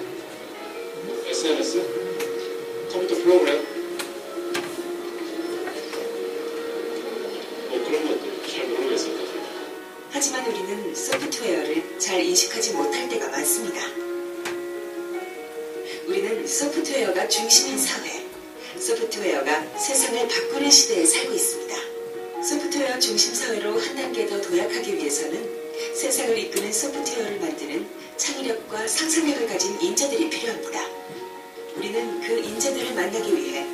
SNS, 컴퓨터 프로그램, 뭐 그런 것들 잘 모르겠습니다. 하지만 우리는 소프트웨어를 잘 인식하지 못할 때가 많습니다. 우리는 소프트웨어가 중심인 사회, 소프트웨어가 세상을 바꾸는 시대에 살고 있습니다. 소프트웨어 중심 사회로 한 단계 더 도약하기 위해서는 세상을 이끄는 소프트웨어를 만드는 창의력과 상상력을 가진 인재들이 필요합니다. 우리는 그 인재들을 만나기 위해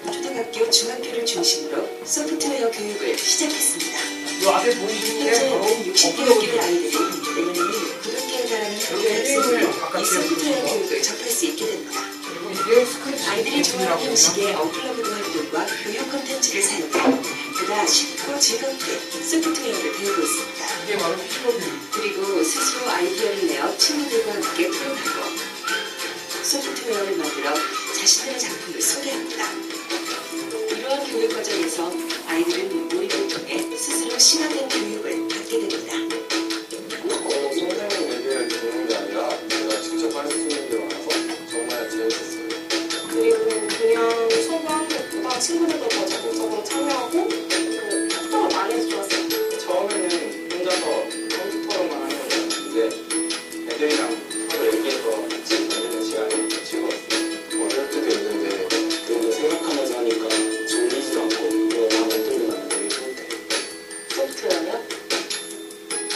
초등학교, 중학교를 중심으로 소프트웨어 교육을 시작했습니다. 이 앞에 보이시는 게 현재 바로 60개의 업로드 아이들이 내년에는 고등학교에 달하는 학교에서 이 소프트웨어 교육을 접할 수 있게 됩니다. 그리고 이게 스크립트 아이들이 좋아하는 엔진이라고 형식의 업로드 활동과 교육 콘텐츠를 사용해 보다 쉽고 즐겁게 소프트웨어를 배우고 있습니다. 이게 바로 피지컬 교육. 그리고 스스로 아이디어를 내어 친구들과 함께 토론하고 소프트웨어를 만들어 자신들의 작품을 소개합니다. 이러한 교육 과정에서 아이들은 몰입을 통해 스스로 심화된 교육을 받게 됩니다. 선생님 얘기를 듣는 게 아니라 제가 직접 할 수 있는 게 많아서 정말 재밌었어요. 그리고 그냥 수업을 하는 것보다 친구들도 더 적극적으로 참여하고 그 협동을 많이 해서 좋았어요. 처음에는 혼자서 컴퓨터로만 하는 거였는데 애들이랑 서로 얘기해서 같이 다니는 시간이 즐거웠어요. 어릴 때도 있는데 그런 거 생각하면서 하니까 졸리지도 않고 그런 마음에 들고 나는 되게 좋대요. 소프트웨어요?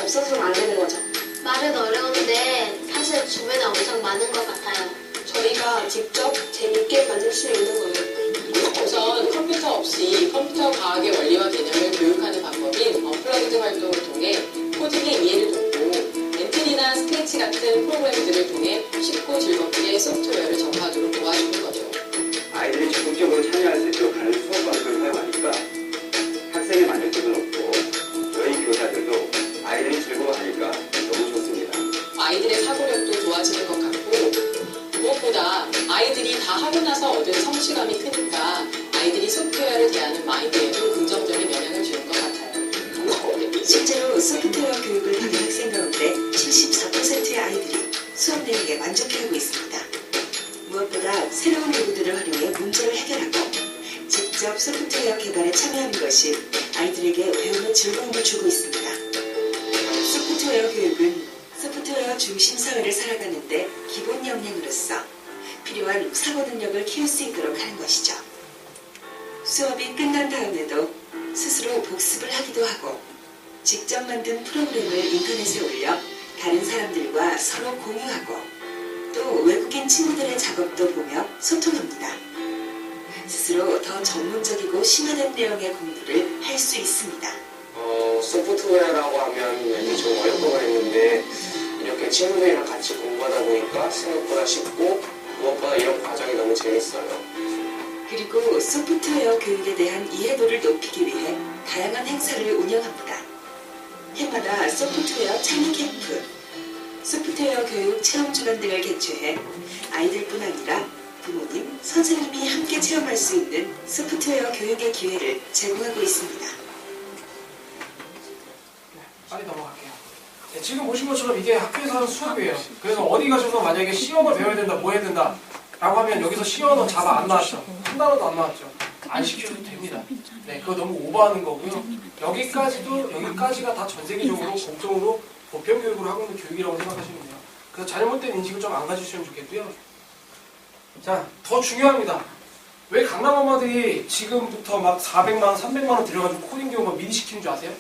없어서는 안 되는 거죠. 말은 어려운데 사실 주변에 엄청 많은 것 같아요. 저희가 직접 재밌게 만들 수 있는 거예요. 우선 컴퓨터 없이 컴퓨터 과학의 원리와 개념을 교육하는 방법인 어플라이드 활동을 통해 코딩의 이해를 돕고 엔트리나 스크래치 같은 프로그램들을 통해 쉽고 즐겁게 소프트웨어를 접하도록 도와주는 거죠. 아이들이 적극적으로 참여할 수 있도록 다른 수업 방식을 사용하니까 학생의 만족도도 높고 저희 교사들도 아이들이 즐거워하니까 너무 좋습니다. 아이들의 사고력도 좋아지는 것 같고 무엇보다 아이들이 다 하고 나서 얻은 성취감이 크니까 아이들이 소프트웨어를 대하는 마인드에도 긍정적인 영향을 주는 것 같아요. 실제로 소프트웨어 교육을 받은 학생 가운데 74%의 아이들이 수업 내용에 만족해하고 있습니다. 무엇보다 새로운 도구들을 활용해 문제를 해결하고 소프트웨어 개발에 참여하는 것이 아이들에게 배우는 즐거움을 주고 있습니다. 소프트웨어 교육은 소프트웨어 중심 사회를 살아가는데 기본 역량으로서 필요한 사고 능력을 키울 수 있도록 하는 것이죠. 수업이 끝난 다음에도 스스로 복습을 하기도 하고 직접 만든 프로그램을 인터넷에 올려 다른 사람들과 서로 공유하고 또 외국인 친구들의 작업도 보며 소통합니다. 스스로 더 전문적이고 심화된 내용의 공부를 할 수 있습니다. 소프트웨어라고 하면 왠지 좀 어려울 것 같는데 이렇게 친구들이랑 같이 공부하다 보니까 생각보다 쉽고 무엇보다 이런 과정이 너무 재밌어요. 그리고 소프트웨어 교육에 대한 이해도를 높이기 위해 다양한 행사를 운영합니다. 해마다 소프트웨어 창의 캠프, 소프트웨어 교육 체험 주간 등을 개최해 아이들뿐 아니라 부모님, 선생님이 함께 체험할 수 있는 소프트웨어 교육의 기회를 제공하고 있습니다. 빨리 넘어갈게요. 네, 지금 보신 것처럼 이게 학교에서 하는 수업이에요. 그래서 어디 가셔서 만약에 시험을 배워야 된다, 뭐 해야 된다 라고 하면 여기서 시험은 자바 안 나왔죠. 한 단어도 안 나왔죠. 안 시켜도 됩니다. 네, 그거 너무 오버하는 거고요. 여기까지가 다 전 세계적으로 공통으로 보편 교육으로 하고 있는 교육이라고 생각하시면 돼요. 그래서 잘못된 인식을 좀 안 가지시면 좋겠고요. 자, 더 중요합니다. 왜 강남 엄마들이 지금부터 막 400만 원, 300만 원 들여가지고 코딩 교육만 미리 시키는 줄 아세요?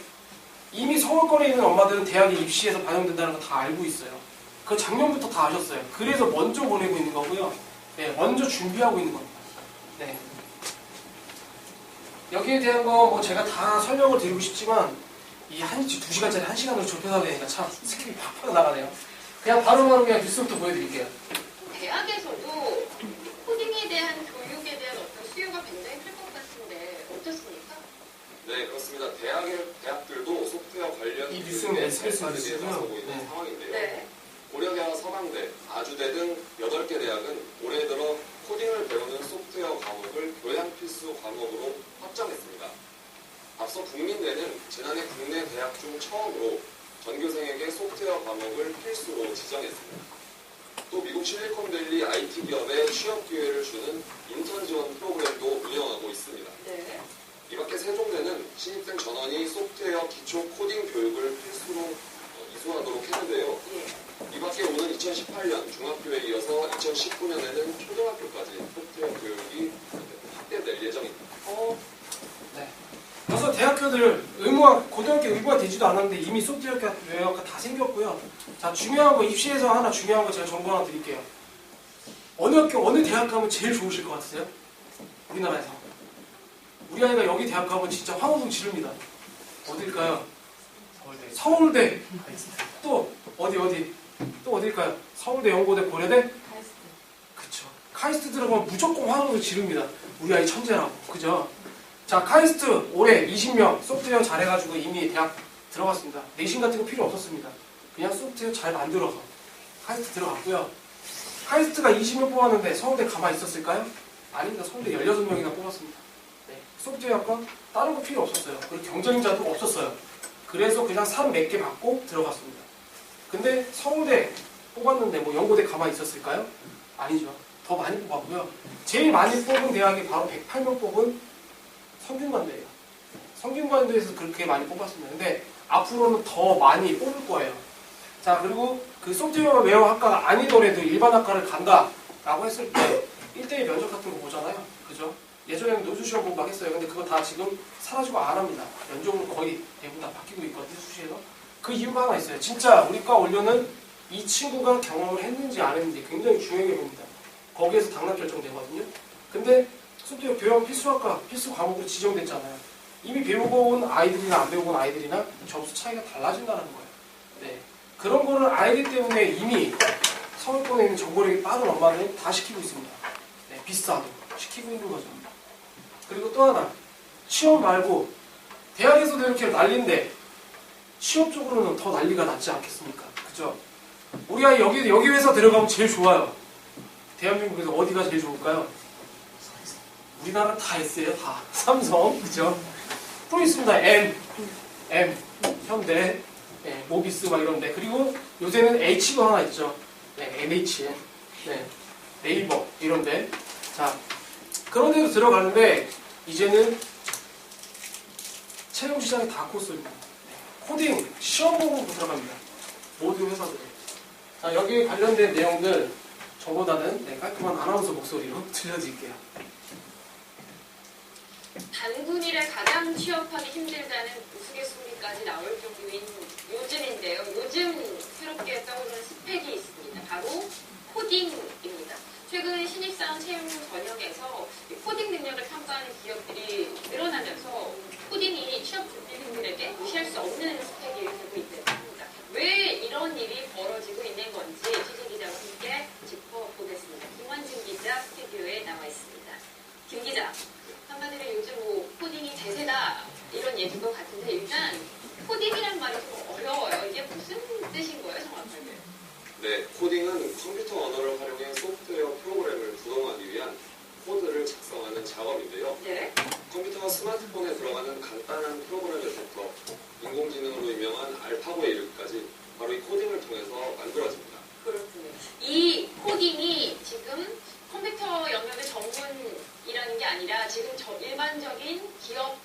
이미 서울권에 있는 엄마들은 대학에 입시해서 반영된다는 거 다 알고 있어요. 그거 작년부터 다 아셨어요. 그래서 먼저 보내고 있는 거고요. 네, 먼저 준비하고 있는 겁니다. 네. 여기에 대한 거 뭐 제가 다 설명을 드리고 싶지만 이 2시간짜리 1시간으로 좁혀서 되니까 참 스킬이 팍팍 나가네요. 그냥 바로바로 그냥 뉴스부터 보여드릴게요. 대학에서도 코딩에 대한 교육에 대한 어떤 수요가 굉장히 클 것 같은데 어떻습니까? 네, 그렇습니다. 대학들도 소프트웨어 관련 이 뉴스는 SBS 대해서 뉴스고요. 나서고 있는 네. 상황인데요. 네. 고려대와 서강대, 아주대 등 8개 대학은 올해 들어 코딩을 배우는 소프트웨어 과목을 교양 필수 과목으로 확정했습니다. 앞서 국민대는 지난해 국내 대학 중 처음으로 전교생에게 소프트웨어 과목을 필수로 지정했습니다. 또 미국 실리콘밸리 IT 기업에 취업 기회를 주는 인턴 지원 프로그램도 운영하고 있습니다. 네. 이 밖에 세종대는 신입생 전원이 소프트웨어 기초 코딩 교육을 필수로 이수하도록 했는데요. 이 밖에 오는 2018년 중학교에 이어서 2019년에는 초등학교까지 소프트웨어 교육이 확대될 예정입니다. 네. 그래서 대학교들 고등학교 의무화 되지도 않았는데 이미 소프트웨어가 다 생겼고요. 자, 중요한 거 입시에서 하나 중요한 거 제가 정보 하나 드릴게요. 어느 학교, 어느 대학 가면 제일 좋으실 것 같으세요? 우리나라에서. 우리 아이가 여기 대학 가면 진짜 황호성 지릅니다. 어딜까요? 서울대. 또 어디? 또 어딜까요? 서울대, 연고대, 고려대? 그쵸. 카이스트 들어가면 무조건 황호성 지릅니다. 우리 아이 천재라고. 그죠? 자, 카이스트 올해 20명 소프트웨어 잘해가지고 이미 대학 들어갔습니다. 내신 같은 거 필요 없었습니다. 그냥 소프트웨어 잘 만들어서 카이스트 들어갔고요. 카이스트가 20명 뽑았는데 서울대 가만히 있었을까요? 아닙니다. 서울대 16명이나 뽑았습니다. 네. 소프트웨어학과 다른 거 필요 없었어요. 그리고 경쟁자도 없었어요. 그래서 그냥 산 몇 개 받고 들어갔습니다. 근데 서울대 뽑았는데 뭐 연고대 가만히 있었을까요? 아니죠. 더 많이 뽑았고요. 제일 많이 뽑은 대학이 바로 108명 뽑은 성균관대예요. 성균관대에서 그렇게 많이 뽑았습니다. 근데 앞으로는 더 많이 뽑을 거예요. 자, 그리고 그 소프트웨어 학과가 아니더라도 일반 학과를 간다라고 했을 때 1대1 면접 같은 거 보잖아요. 그죠? 예전에는 노수시험 보고 막 했어요. 근데 그거 다 지금 사라지고 안 합니다. 면접으로 거의 대부분 다 바뀌고 있거든요. 수시에서. 그 이유가 하나 있어요. 진짜 우리 과 원료는 이 친구가 경험을 했는지 안 했는지 굉장히 중요하게 봅니다. 거기에서 당락 결정되거든요. 근데 소프트웨어 교양 필수학과, 필수 과목으로 지정됐잖아요. 이미 배우고 온 아이들이나 안 배우고 온 아이들이나 점수 차이가 달라진다는 거예요. 네. 그런 거를 알기 때문에 이미 서울권에 있는 정보력이 빠른 엄마들은 다 시키고 있습니다. 네, 비슷하게 시키고 있는 거죠. 그리고 또 하나, 취업 말고 대학에서도 이렇게 난리인데 취업 쪽으로는 더 난리가 낫지 않겠습니까? 그죠? 우리 아이 여기 회사 들어가면 제일 좋아요. 대한민국에서 어디가 제일 좋을까요? 우리나라 다 S예요, 다. 삼성, 그죠? 또 있습니다. M, 현대, 네, 모비스 막 이런데. 그리고 요새는 H가 하나 있죠. 네, NH, 네, 네이버 이런데. 자, 그런 데도 들어가는데 이제는 채용 시장이 다 코스입니다. 코딩 시험 보고 들어갑니다. 모든 회사들. 자, 여기 관련된 내용들 저보다는 깔끔한 아나운서 목소리로 들려드릴게요. 단군일에 가장 취업하기 힘들다는 우스갯소리까지 나올 정도인 요즘인데요. 요즘 새롭게 떠오르는 스펙이 있습니다. 바로 코딩입니다. 최근 신입사원 채용 전형에서 코딩 능력을 평가하는 기업들이 늘어나면서 코딩이 취업 준비생들에게 무시할 수 없는 스펙이 되고 있다고 합니다. 왜 이런 일이 벌어지고 있는 건지 취재기자와 함께 짚어보겠습니다. 김원진 기자 스튜디오에 나와 있습니다. 김 기자, 한마디로 요즘 코딩이 대세다 이런 얘기인 것 같은데 일단 코딩이란 말이 좀 어려워요. 이게 무슨 뜻인 거예요, 정확하게? 네, 코딩은 컴퓨터 언어를 활용해 소프트웨어 프로그램을 구동하기 위한 코드를 작성하는 작업인데요. 네. 컴퓨터와 스마트폰에 들어가는 간단한 프로그램에서부터 인공지능으로 유명한 알파고에 이르기까지 바로 이 코딩을 통해서 만들어집니다. 그렇군요. 이 코딩이 지금 컴퓨터 영역의 전문이라는 게 아니라 지금 일반적인 기업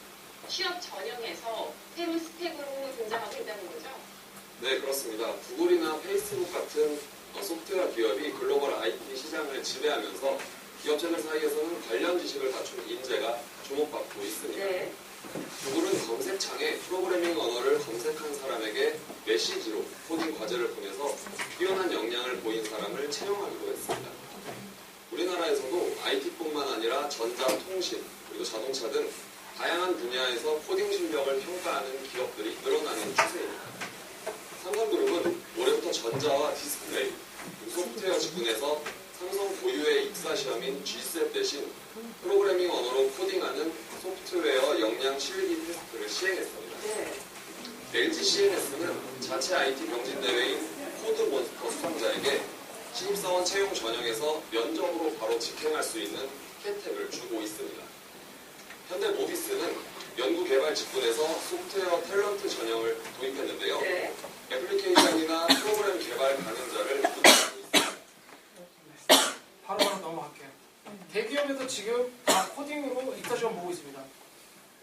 취업 전형에서 새로운 스펙으로 등장하고 있다는 거죠? 네, 그렇습니다. 구글이나 페이스북 같은 소프트웨어 기업이 글로벌 IT 시장을 지배하면서 기업체들 사이에서는 관련 지식을 갖춘 인재가 주목받고 있습니다. 네. 구글은 검색창에 프로그래밍 언어를 검색한 사람에게 메시지로 코딩 과제를 보내서 뛰어난 역량을 보인 사람을 채용하기로 했습니다. 우리나라에서도 IT뿐만 아니라 전자, 통신, 그리고 자동차 등 다양한 분야에서 코딩 실력을 평가하는 기업들이 늘어나는 추세입니다. 삼성그룹은 올해부터 전자와 디스플레이, 소프트웨어 직군에서 삼성 고유의 입사 시험인 GSET 대신 프로그래밍 언어로 코딩하는 소프트웨어 역량 실기 테스트를 시행했습니다. LG CNS는 자체 IT 경진대회인 코드몬스터 수상자에게 신입사원 채용 전형에서 면접으로 바로 직행할 수 있는 혜택을 주고 있습니다. 현대모비스는 연구개발 직군에서 소프트웨어 탤런트 전형을 도입했는데요. 네. 애플리케이션이나 프로그램 개발 가능자를 구성하고 있습니다. 바로 넘어갈게요. 대기업에도 지금 다 코딩으로 입사시험 보고 있습니다.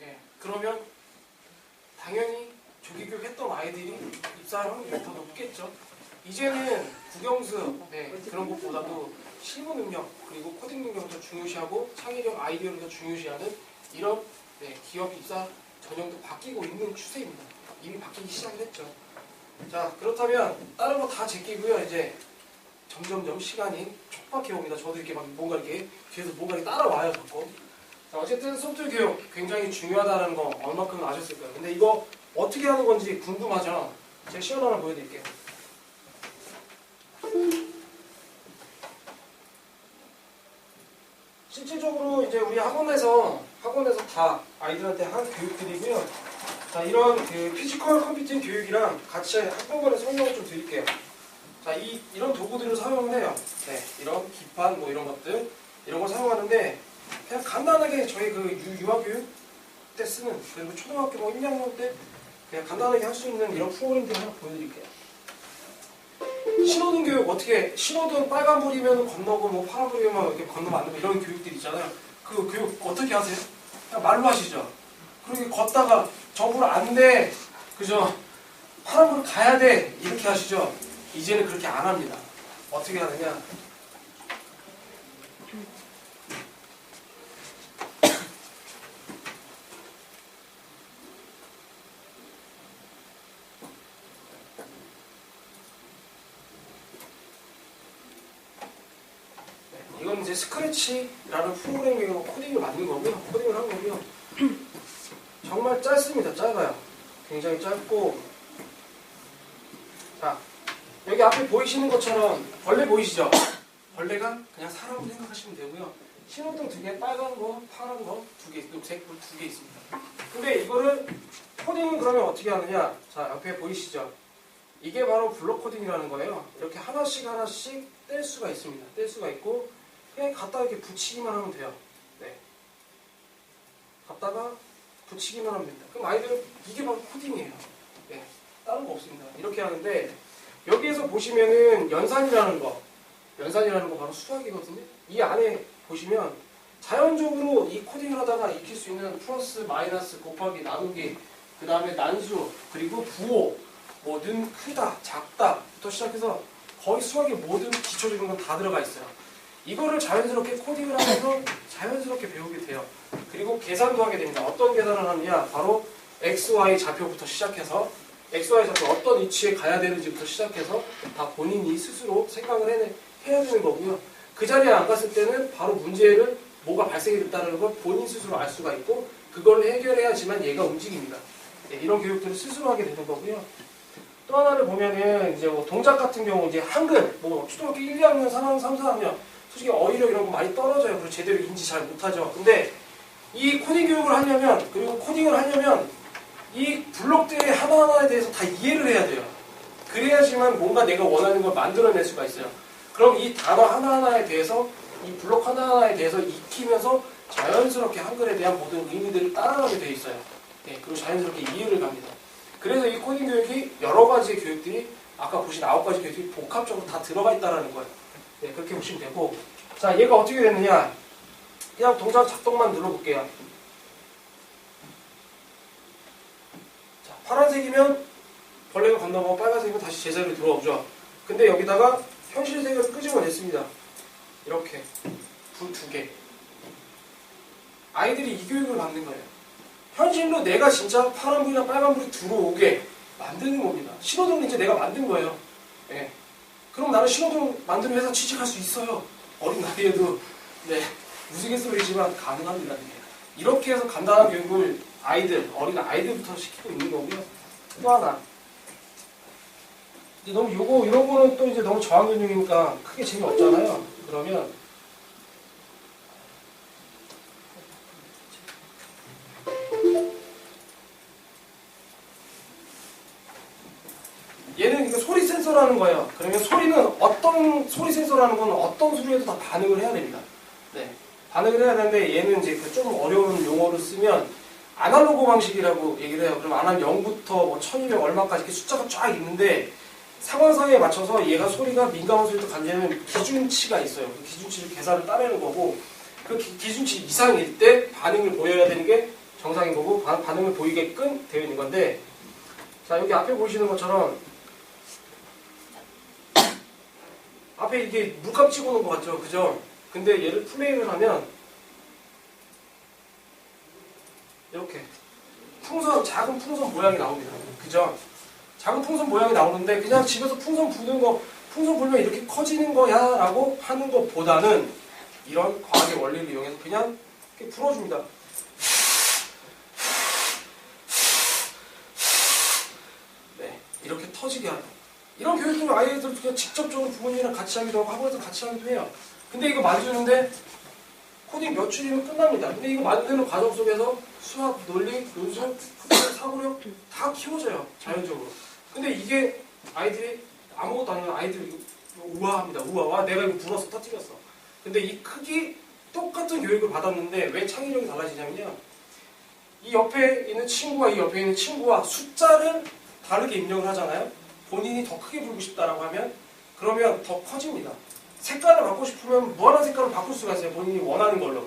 예, 그러면 당연히 조기교육 했던 아이들이 입사할 확률이 더 높겠죠. 이제는 국영수 그런 것보다도 실무 능력 그리고 코딩 능력을 더 중요시하고 창의력 아이디어를 더 중요시하는 이런 기업 입사 전형도 바뀌고 있는 추세입니다. 이미 바뀌기 시작했죠. 자, 그렇다면 다른 거 다 제끼고요. 이제 점점점 시간이 촉박해 옵니다. 저도 이렇게 막 뭔가 이렇게 뒤에서 뭔가 이렇게 따라와요, 자꾸. 자, 어쨌든 소프트웨어 교육 굉장히 중요하다는 거 얼마큼 아셨을 거예요. 근데 이거 어떻게 하는 건지 궁금하죠? 제가 시연 하나 보여드릴게요. 실질적으로 이제 우리 학원에서 다 아이들한테 한 교육들이고요. 자, 이런 그 피지컬 컴퓨팅 교육이랑 같이 한꺼번에 설명을 좀 드릴게요. 자, 이런 도구들을 사용을 해요. 네, 이런 기판 뭐 이런 것들 이런 걸 사용하는데 그냥 간단하게 저희 그 유아교육 때 쓰는 그리고 초등학교 뭐 1, 2학년 때 그냥 간단하게 할 수 있는 이런 프로그램들 하나 보여드릴게요. 신호등 교육 어떻게 신호등 빨간불이면 건너고 뭐 파란불이면 이렇게 건너면 안 되고 이런 교육들 있잖아요. 그 교육 어떻게 하세요? 그냥 말로 하시죠. 그렇게 걷다가 저불 안 돼, 그죠? 파란불 가야 돼 이렇게 하시죠. 이제는 그렇게 안 합니다. 어떻게 하느냐? 이건 이제 스크래치라는 프로그래밍으로 코딩을 만든 거고요. 코딩을 한 거고요. 정말 짧습니다. 짧아요. 굉장히 짧고. 자, 여기 앞에 보이시는 것처럼 벌레 보이시죠? 벌레가 그냥 사람으로 생각하시면 되고요. 신호등 2개, 빨간 거, 파란 거 2개, 녹색 불 2개 있습니다. 근데 이거를 코딩은 그러면 어떻게 하느냐? 자, 옆에 보이시죠? 이게 바로 블록 코딩이라는 거예요. 이렇게 하나씩 뗄 수가 있습니다. 뗄 수가 있고 그냥 갖다 이렇게 붙이기만 하면 돼요. 네. 갖다가 붙이기만 하면 됩니다. 그럼 아이들은 이게 바로 코딩이에요. 네. 다른 거 없습니다. 이렇게 하는데 여기에서 보시면은 연산이라는 거 바로 수학이거든요. 이 안에 보시면 자연적으로 이 코딩을 하다가 익힐 수 있는 플러스, 마이너스, 곱하기, 나누기, 그 다음에 난수, 그리고 부호, 뭐는 크다, 작다부터 시작해서 거의 수학의 모든 기초적인 건 다 들어가 있어요. 이거를 자연스럽게 코딩을 하면서 자연스럽게 배우게 돼요. 그리고 계산도 하게 됩니다. 어떤 계산을 하느냐, 바로 XY 좌표부터 시작해서 XY 좌표 어떤 위치에 가야 되는지부터 시작해서 다 본인이 스스로 생각을 해야 되는 거고요. 그 자리에 안 갔을 때는 바로 문제를 뭐가 발생이 됐다는 걸 본인 스스로 알 수가 있고 그걸 해결해야지만 얘가 움직입니다. 네, 이런 교육들을 스스로 하게 되는 거고요. 또 하나를 보면은 이제 뭐 동작 같은 경우 이제 한글 뭐 초등학교 1, 2학년, 3학년, 3, 4학년 솔직히 어휘력 이런 거 많이 떨어져요. 그리고 제대로 인지 잘 못하죠. 근데 이 코딩 교육을 하려면 그리고 코딩을 하려면 이 블록들의 하나하나에 대해서 다 이해를 해야 돼요. 그래야지만 뭔가 내가 원하는 걸 만들어낼 수가 있어요. 그럼 이 단어 하나하나에 대해서 이 블록 하나하나에 대해서 익히면서 자연스럽게 한글에 대한 모든 의미들을 따라가게 돼 있어요. 네, 그리고 자연스럽게 이해를 갑니다. 그래서 이 코딩 교육이 여러 가지의 교육들이 아까 보신 9가지 교육들이 복합적으로 다 들어가 있다는 거예요. 네, 그렇게 보시면 되고 자, 얘가 어떻게 됐느냐 그냥 동작 작동만 눌러볼게요. 자, 파란색이면 벌레가 건너가고 빨간색이면 다시 제자리로 돌아오죠. 근데 여기다가 현실색을 끄집어냈습니다. 이렇게 불 2개. 아이들이 이 교육을 받는 거예요. 현실로 내가 진짜 파란불이나 빨간불이 들어오게 만드는 겁니다. 신호등은 이제 내가 만든 거예요. 네. 그럼 나는 신호등 만드는 회사 취직할 수 있어요. 어린 나이에도. 네. 우스갯소리지만 가능합니다. 네. 이렇게 해서 간단한 교육을 어린 아이들부터 시키고 있는 거고요. 또 하나. 이제 너무 이런 거는 또 이제 너무 저항근육이니까 크게 재미없잖아요. 그러면 얘는 이거 소리 센서라는 거예요. 그러면 소리 센서라는 건 어떤 소리에도 다 반응을 해야 됩니다. 네. 반응을 해야 되는데 얘는 이제 그 좀 어려운 용어를 쓰면 아날로그 방식이라고 얘기를 해요. 그럼 안 하면 0부터 뭐 1200 얼마까지 이렇게 숫자가 쫙 있는데 상황상에 맞춰서 얘가 소리가 민감한 소리도 간지는 기준치가 있어요. 그 기준치를 계산을 따내는 거고 그 기준치 이상일 때 반응을 보여야 되는 게 정상인 거고 반응을 보이게끔 되어 있는 건데 자 여기 앞에 보시는 것처럼 앞에 이게 물감 찍어놓은 것 같죠? 그죠? 근데 얘를 플레이를 하면 이렇게 작은 풍선 모양이 나옵니다. 그죠? 작은 풍선 모양이 나오는데 그냥 집에서 풍선 불면 이렇게 커지는 거야 라고 하는 것보다는 이런 과학의 원리를 이용해서 그냥 이렇게 불어줍니다. 네, 이렇게 터지게 하는 이런 교육을 아이들 그냥 직접적으로 부모님이랑 같이 하기도 하고 학원에서 같이 하기도 해요. 근데 이거 만드는데 코딩 몇 줄이면 끝납니다. 근데 이거 만드는 과정 속에서 수학, 논리, 논술, 사고력 다 키워져요. 자연적으로. 근데 이게 아이들이 아무것도 아니면 아이들이 우아합니다. 우아. 내가 이거 불어서 터뜨렸어. 근데 이 크기 똑같은 교육을 받았는데 왜 창의력이 달라지냐면요. 이 옆에 있는 친구와 이 옆에 있는 친구와 숫자를 다르게 입력을 하잖아요. 본인이 더 크게 불고 싶다라고 하면 그러면 더 커집니다. 색깔을 바꾸고 싶으면 무한한 색깔로 바꿀 수가 있어요. 본인이 원하는 걸로.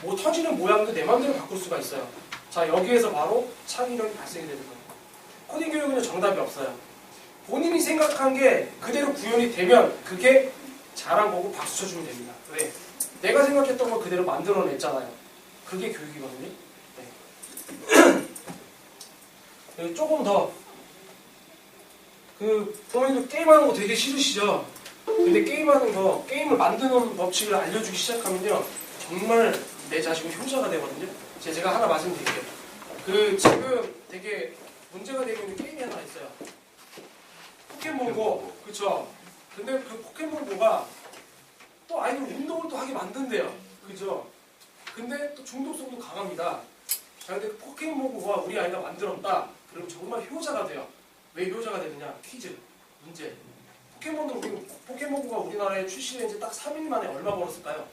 뭐 터지는 모양도 내 마음대로 바꿀 수가 있어요. 자, 여기에서 바로 창의력이 발생이 되는 거예요. 코딩 교육은 정답이 없어요. 본인이 생각한 게 그대로 구현이 되면 그게 잘한 거고 박수 쳐주면 됩니다. 왜? 내가 생각했던 걸 그대로 만들어냈잖아요. 그게 교육이거든요. 네. 조금 더 부모님들 게임하는 거 되게 싫으시죠? 근데 게임을 만드는 법칙을 알려주기 시작하면요. 정말 내 자식은 효자가 되거든요. 제가 하나 말씀드릴게요. 지금 되게 문제가 되고 있는 게임이 하나 있어요. 포켓몬고, 그쵸? 근데 그 포켓몬고가 또 아이들 운동을 또 하게 만든대요. 그죠? 근데 또 중독성도 강합니다. 자, 근데 포켓몬고가 우리 아이가 만들었다. 그럼 정말 효자가 돼요. 왜 효자가 되느냐? 퀴즈, 문제. 포켓몬고가 우리나라에 출시된 지 딱 3일 만에 얼마 벌었을까요?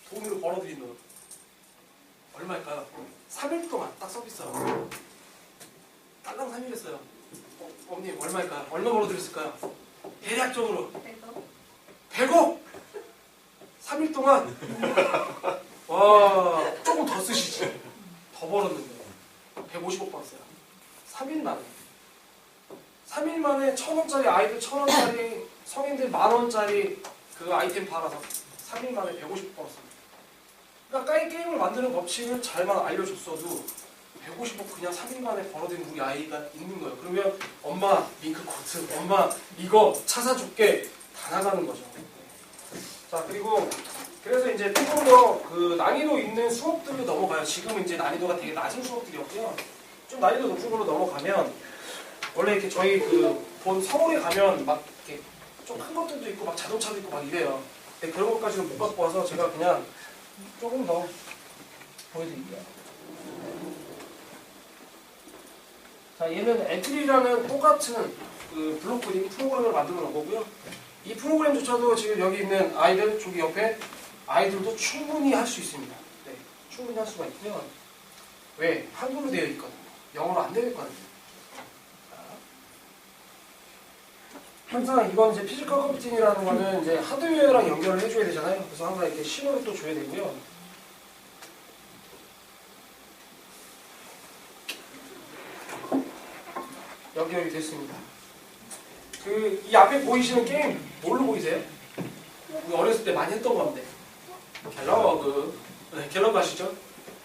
돈으로 벌어들인 돈. 얼마일까요? 3일 동안 딱 서비스하고. 딸랑 3일 했어요. 어머님, 얼마일까요? 얼마 벌어들였을까요? 대략적으로. 100억? 3일 동안 와 조금 더 쓰시지. 더 벌었는데 150억 벌었어요. 3일 만에. 3일 만에 1,000원짜리 아이들 1,000원짜리 성인들 10,000원짜리 그 아이템 팔아서 3일 만에 150억 벌었습니다. 그러니까 게임을 만드는 법칙을 잘만 알려줬어도 150억 그냥 3일 만에 벌어들인 우리 아이가 있는 거예요. 그러면 엄마 밍크 코트, 엄마 이거 차 사줄게 다 나가는 거죠. 자 그리고 그래서 이제 조금 더 그 난이도 있는 수업들로 넘어가요. 지금은 이제 난이도가 되게 낮은 수업들이었고요. 좀 난이도 높은 걸로 넘어가면 원래 이렇게 저희 그 본 서울에 가면 막 이렇게 좀 큰 것들도 있고 막 자동차도 있고 막 이래요. 근데 그런 것까지는 못 갖고 와서 제가 그냥 조금 더 보여드릴게요. 자, 얘는 애플이라는 똑같은 그 블록그림 프로그램을 만들어 놓은 거고요. 이 프로그램조차도 지금 여기 있는 아이들 저기 옆에 아이들도 충분히 할 수 있습니다. 네, 충분히 할 수가 있고요. 왜? 한글로 되어 있거든요. 영어로 안 되어 있거든요. 항상 이건 이제 피지컬 컴퓨팅이라는 거는 이제 하드웨어랑 연결을 해줘야 되잖아요. 그래서 항상 이렇게 신호를 또 줘야 되고요. 연결이 됐습니다. 이 앞에 보이시는 게임 뭘로 보이세요? 우리 어렸을 때 많이 했던 건데 갤러그 네, 갤러그 아시죠?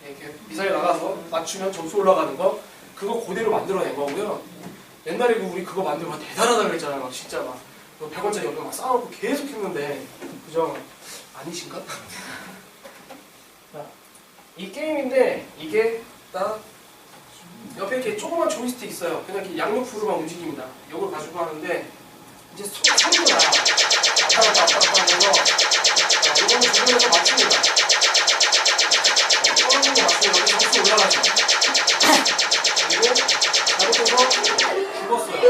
이렇게 미사일 나가서 맞추면 점수 올라가는 거 그거 그대로 만들어낸 거고요. 옛날에 우리 그거 만들면 대단하다 그랬잖아요. 막 진짜 막 100원짜리 옆에 막 쌓아놓고 계속 했는데 그죠? 아니신가? 자, 이 게임인데 이게 딱 옆에 이렇게 조그만 조이스틱 있어요. 그냥 이렇게 양옆으로만 움직입니다. 이걸 가지고 하는데 이제 소리가 나요. 왔다 갔다 왔다 갔다 하면서 이거는 주변에서 맞춥니다. 떨어지는 거 맞추면 여기 점수 올라가죠. 그리고 잘못해서 죽었어요.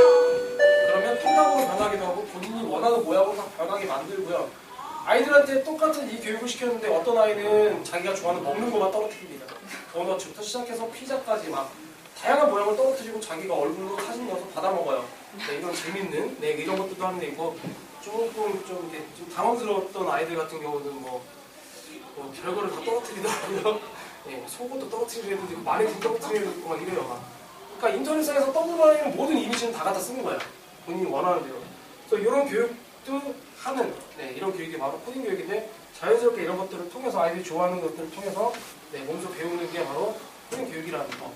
그러면 통닭으로 변하기도 하고 본인이 원하는 모양으로 다 변하게 만들고요. 아이들한테 똑같은 이 교육을 시켰는데 어떤 아이는 자기가 좋아하는 먹는 것만 떨어뜨립니다. 도넛부터 시작해서 피자까지 막 다양한 모양을 떨어뜨리고 자기가 얼굴로 사진 넣어서 받아먹어요. 네, 이런 재밌는 이런 것들도 하는 데 있고 조금 좀 당황스러웠던 아이들 같은 경우는 뭐 별거를 다 떨어뜨리더라고요. 네, 속옷도 떨어뜨리는 애들도 있고 마네킹 떨어뜨리는 애들도 있고 막 이래요. 막. 그러니까 인터넷상에서 떠돌아다니는 모든 이미지는 다 갖다 쓰는 거예요. 본인이 원하는 대로. 그래서 이런 교육도 하는 이런 교육이 바로 코딩 교육인데 자연스럽게 이런 것들을 통해서 아이들이 좋아하는 것들을 통해서 몸소 배우는 게 바로 코딩 교육이라는 거.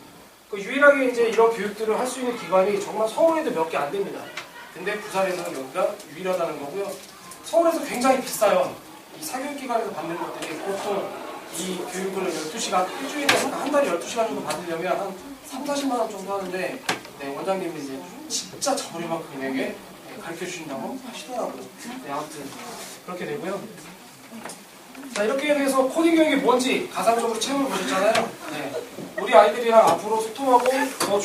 유일하게 이제 이런 교육들을 할 수 있는 기관이 정말 서울에도 몇 개 안 됩니다. 근데 부산에서는 여기가 유일하다는 거고요. 서울에서 굉장히 비싸요. 이 사교육기관에서 받는 것들이 보통 이 교육을 12시간, 일주일에 한 달에 12시간 정도 받으려면 한 3-40만 원 정도 하는데 원장님이 이제 진짜 저렴한 금액에 가르쳐 주신다고 하시더라고요. 아무튼 그렇게 되고요. 자, 이렇게 해서 코딩 교육이 뭔지 가상적으로 체험을 보셨잖아요. 우리 아이들이랑 앞으로 소통하고 더